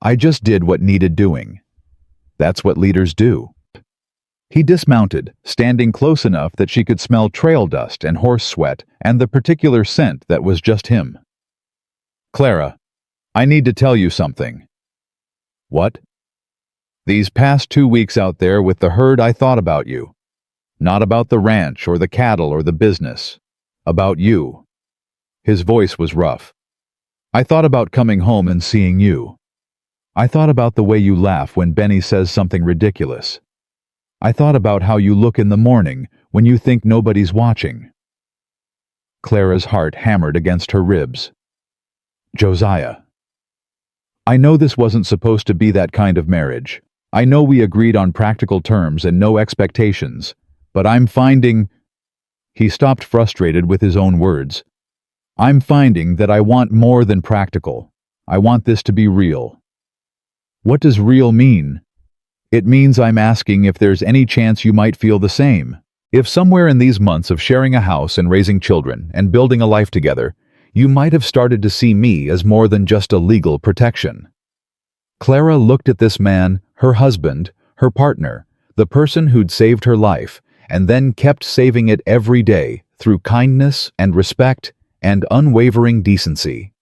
"I just did what needed doing. That's what leaders do." He dismounted, standing close enough that she could smell trail dust and horse sweat and the particular scent that was just him. "Clara, I need to tell you something." "What?" "These past 2 weeks out there with the herd, I thought about you. Not about the ranch or the cattle or the business. About you." His voice was rough. "I thought about coming home and seeing you. I thought about the way you laugh when Benny says something ridiculous. I thought about how you look in the morning when you think nobody's watching." Clara's heart hammered against her ribs. "Josiah, I know this wasn't supposed to be that kind of marriage. I know we agreed on practical terms and no expectations, but I'm finding—" He stopped, frustrated with his own words. "I'm finding that I want more than practical. I want this to be real." "What does real mean?" "It means I'm asking if there's any chance you might feel the same. If somewhere in these months of sharing a house and raising children and building a life together, you might have started to see me as more than just a legal protection." Clara looked at this man, her husband, her partner, the person who'd saved her life, and then kept saving it every day through kindness and respect and unwavering decency.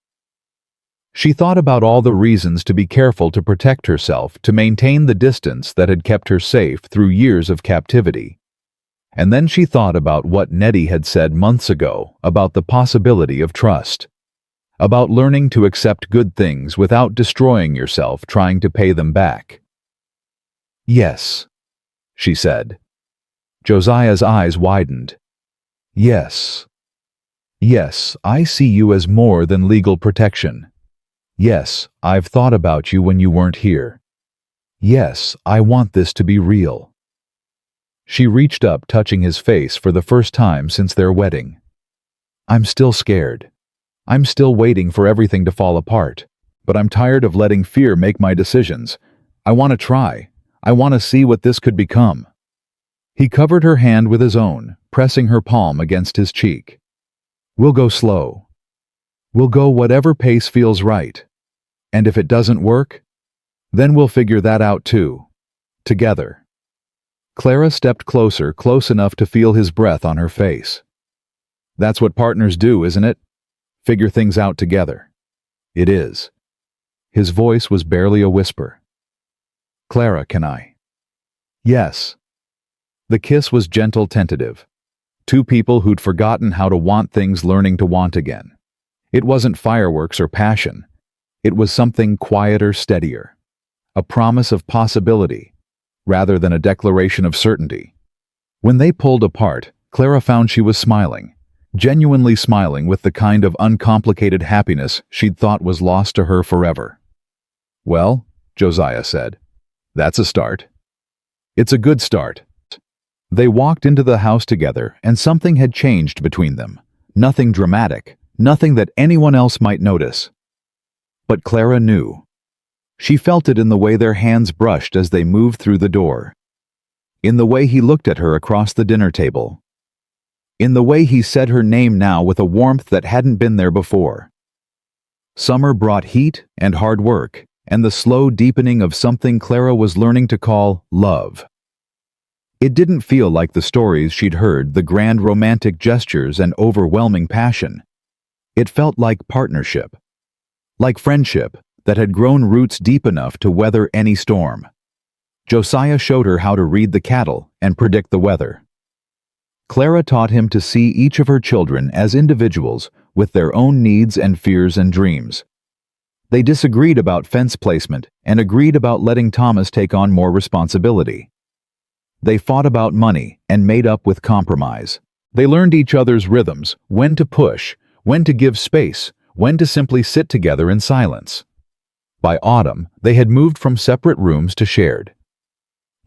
She thought about all the reasons to be careful to protect herself, to maintain the distance that had kept her safe through years of captivity. And then she thought about what Nettie had said months ago about the possibility of trust, about learning to accept good things without destroying yourself trying to pay them back. "Yes," she said. Josiah's eyes widened. "Yes. Yes, I see you as more than legal protection. Yes, I've thought about you when you weren't here. Yes, I want this to be real." She reached up, touching his face for the first time since their wedding. "I'm still scared. I'm still waiting for everything to fall apart. But I'm tired of letting fear make my decisions. I want to try. I want to see what this could become." He covered her hand with his own, pressing her palm against his cheek. "We'll go slow. We'll go whatever pace feels right. And if it doesn't work, then we'll figure that out too. Together." Clara stepped closer, close enough to feel his breath on her face. "That's what partners do, isn't it? Figure things out together." "It is." His voice was barely a whisper. "Clara, can I?" "Yes." The kiss was gentle, tentative. Two people who'd forgotten how to want things learning to want again. It wasn't fireworks or passion. It was something quieter, steadier. A promise of possibility, rather than a declaration of certainty. When they pulled apart, Clara found she was smiling, genuinely smiling with the kind of uncomplicated happiness she'd thought was lost to her forever. "Well," Josiah said, "that's a start." "It's a good start." They walked into the house together, and something had changed between them. Nothing dramatic, nothing that anyone else might notice. But Clara knew. She felt it in the way their hands brushed as they moved through the door. In the way he looked at her across the dinner table. In the way he said her name now with a warmth that hadn't been there before. Summer brought heat and hard work, and the slow deepening of something Clara was learning to call love. It didn't feel like the stories she'd heard, the grand romantic gestures and overwhelming passion. It felt like partnership. Like friendship that had grown roots deep enough to weather any storm. Josiah showed her how to read the cattle and predict the weather. Clara taught him to see each of her children as individuals with their own needs and fears and dreams. They disagreed about fence placement and agreed about letting Thomas take on more responsibility. They fought about money and made up with compromise. They learned each other's rhythms, when to push, when to give space, when to simply sit together in silence. By autumn, they had moved from separate rooms to shared.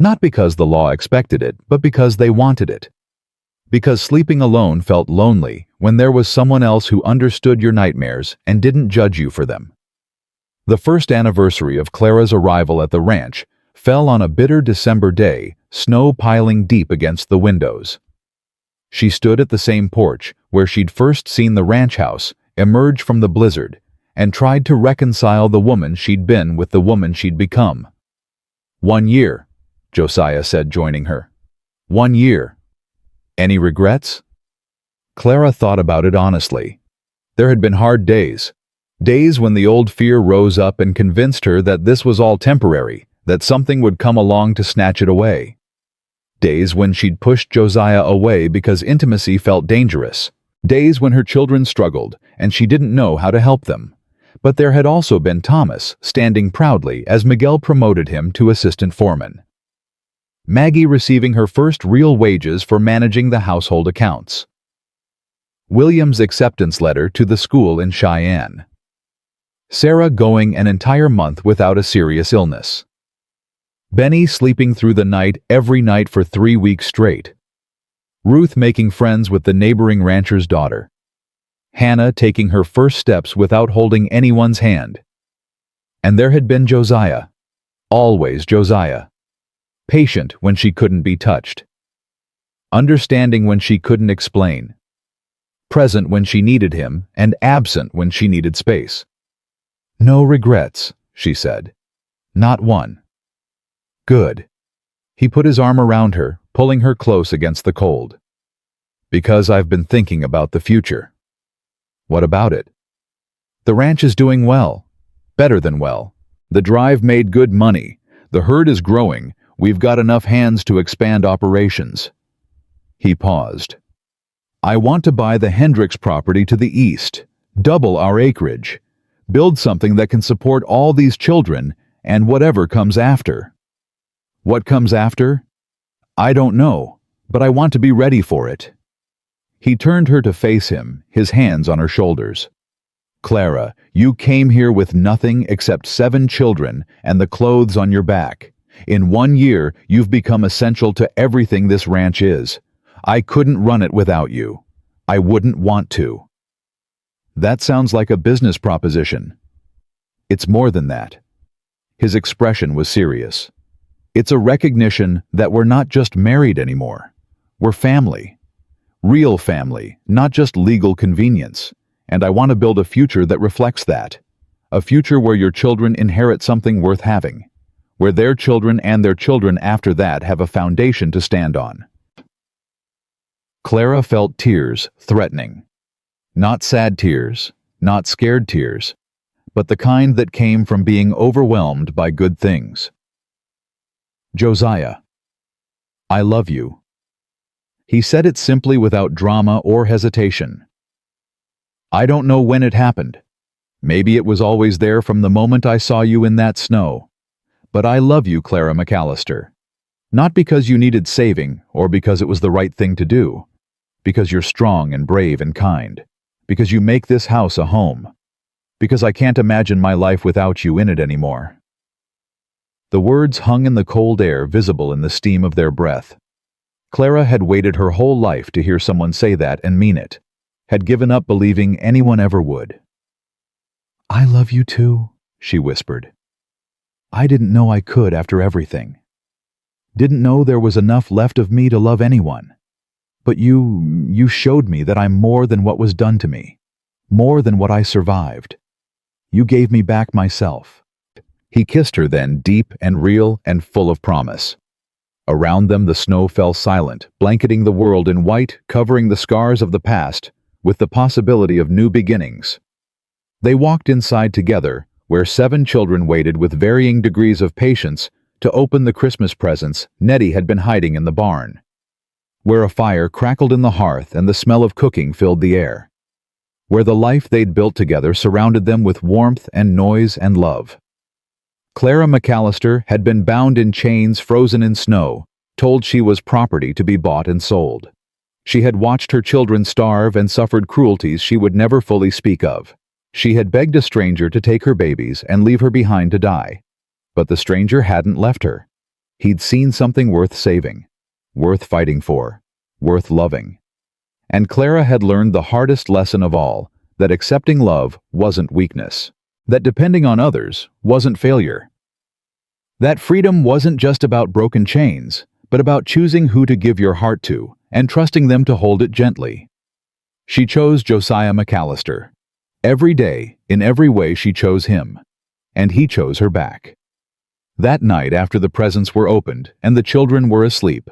Not because the law expected it, but because they wanted it. Because sleeping alone felt lonely when there was someone else who understood your nightmares and didn't judge you for them. The first anniversary of Clara's arrival at the ranch fell on a bitter December day, snow piling deep against the windows. She stood at the same porch where she'd first seen the ranch house emerge from the blizzard and tried to reconcile the woman she'd been with the woman she'd become. 1 year, Josiah said, joining her. 1 year. Any regrets? Clara thought about it honestly. There had been hard days. Days when the old fear rose up and convinced her that this was all temporary, that something would come along to snatch it away. Days when she'd pushed Josiah away because intimacy felt dangerous. Days when her children struggled and she didn't know how to help them. But there had also been Thomas, standing proudly as Miguel promoted him to assistant foreman. Maggie receiving her first real wages for managing the household accounts. William's acceptance letter to the school in Cheyenne. Sarah going an entire month without a serious illness. Benny sleeping through the night every night for 3 weeks straight. Ruth making friends with the neighboring rancher's daughter. Hannah taking her first steps without holding anyone's hand. And there had been Josiah. Always Josiah. Patient when she couldn't be touched. Understanding when she couldn't explain. Present when she needed him and absent when she needed space. No regrets, she said. Not one. Good. He put his arm around her, pulling her close against the cold. Because I've been thinking about the future. What about it? The ranch is doing well. Better than well. The drive made good money. The herd is growing. We've got enough hands to expand operations. He paused. I want to buy the Hendricks property to the east, double our acreage, build something that can support all these children and whatever comes after. What comes after? I don't know, but I want to be ready for it. He turned her to face him, his hands on her shoulders. Clara, you came here with nothing except 7 children and the clothes on your back. In 1 year, you've become essential to everything this ranch is. I couldn't run it without you. I wouldn't want to. That sounds like a business proposition. It's more than that. His expression was serious. It's a recognition that we're not just married anymore. We're family. Real family, not just legal convenience. And I want to build a future that reflects that. A future where your children inherit something worth having. Where their children and their children after that have a foundation to stand on. Clara felt tears threatening. Not sad tears, not scared tears, but the kind that came from being overwhelmed by good things. Josiah, I love you. He said it simply without drama or hesitation. I don't know when it happened. Maybe it was always there from the moment I saw you in that snow. But I love you, Clara McAllister. Not because you needed saving or because it was the right thing to do. Because you're strong and brave and kind. Because you make this house a home. Because I can't imagine my life without you in it anymore. The words hung in the cold air, visible in the steam of their breath. Clara had waited her whole life to hear someone say that and mean it. Had given up believing anyone ever would. I love you too, she whispered. I didn't know I could after everything. Didn't know there was enough left of me to love anyone. But you showed me that I'm more than what was done to me. More than what I survived. You gave me back myself. He kissed her then, deep and real and full of promise. Around them the snow fell silent, blanketing the world in white, covering the scars of the past, with the possibility of new beginnings. They walked inside together, where 7 children waited with varying degrees of patience to open the Christmas presents Nettie had been hiding in the barn. Where a fire crackled in the hearth and the smell of cooking filled the air. Where the life they'd built together surrounded them with warmth and noise and love. Clara McAllister had been bound in chains frozen in snow, told she was property to be bought and sold. She had watched her children starve and suffered cruelties she would never fully speak of. She had begged a stranger to take her babies and leave her behind to die. But the stranger hadn't left her. He'd seen something worth saving, worth fighting for, worth loving. And Clara had learned the hardest lesson of all, that accepting love wasn't weakness. That depending on others wasn't failure. That freedom wasn't just about broken chains, but about choosing who to give your heart to and trusting them to hold it gently. She chose Josiah McAllister. Every day, in every way she chose him, and he chose her back. That night after the presents were opened and the children were asleep,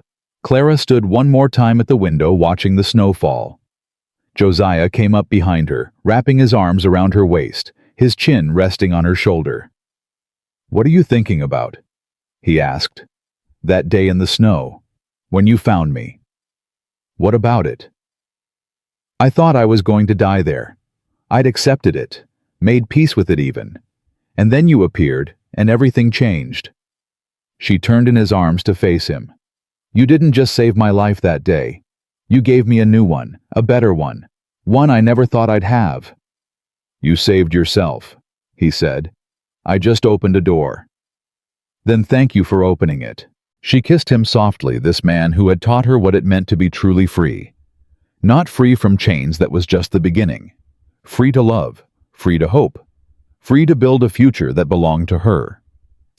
Clara stood one more time at the window watching the snow fall. Josiah came up behind her, wrapping his arms around her waist, his chin resting on her shoulder. "What are you thinking about?" he asked. "That day in the snow, when you found me. What about it?" "I thought I was going to die there. I'd accepted it, made peace with it even. And then you appeared, and everything changed." She turned in his arms to face him. "You didn't just save my life that day. You gave me a new one, a better one I never thought I'd have." "You saved yourself," he said. "I just opened a door." "Then thank you for opening it." She kissed him softly, this man who had taught her what it meant to be truly free. Not free from chains, that was just the beginning. Free to love, free to hope, free to build a future that belonged to her.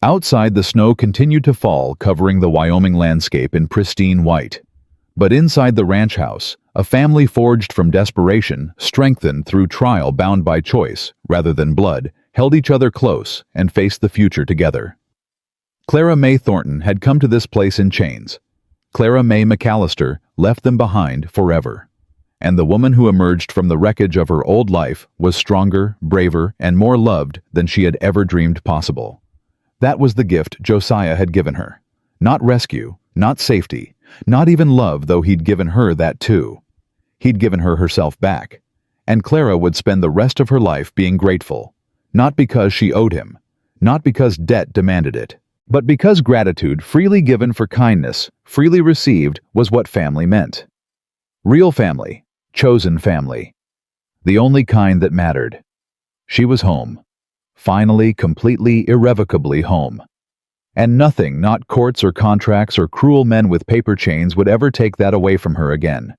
Outside, the snow continued to fall, covering the Wyoming landscape in pristine white. But inside the ranch house, a family forged from desperation, strengthened through trial, bound by choice rather than blood, held each other close and faced the future together. Clara May Thornton had come to this place in chains. Clara May McAllister left them behind forever. And the woman who emerged from the wreckage of her old life was stronger, braver, and more loved than she had ever dreamed possible. That was the gift Josiah had given her. Not rescue, not safety, not even love, though he'd given her that too. He'd given her herself back. And Clara would spend the rest of her life being grateful. Not because she owed him, not because debt demanded it, but because gratitude, freely given for kindness, freely received, was what family meant. Real family, chosen family. The only kind that mattered. She was home. Finally, completely, irrevocably home. And nothing, not courts or contracts or cruel men with paper chains, would ever take that away from her again.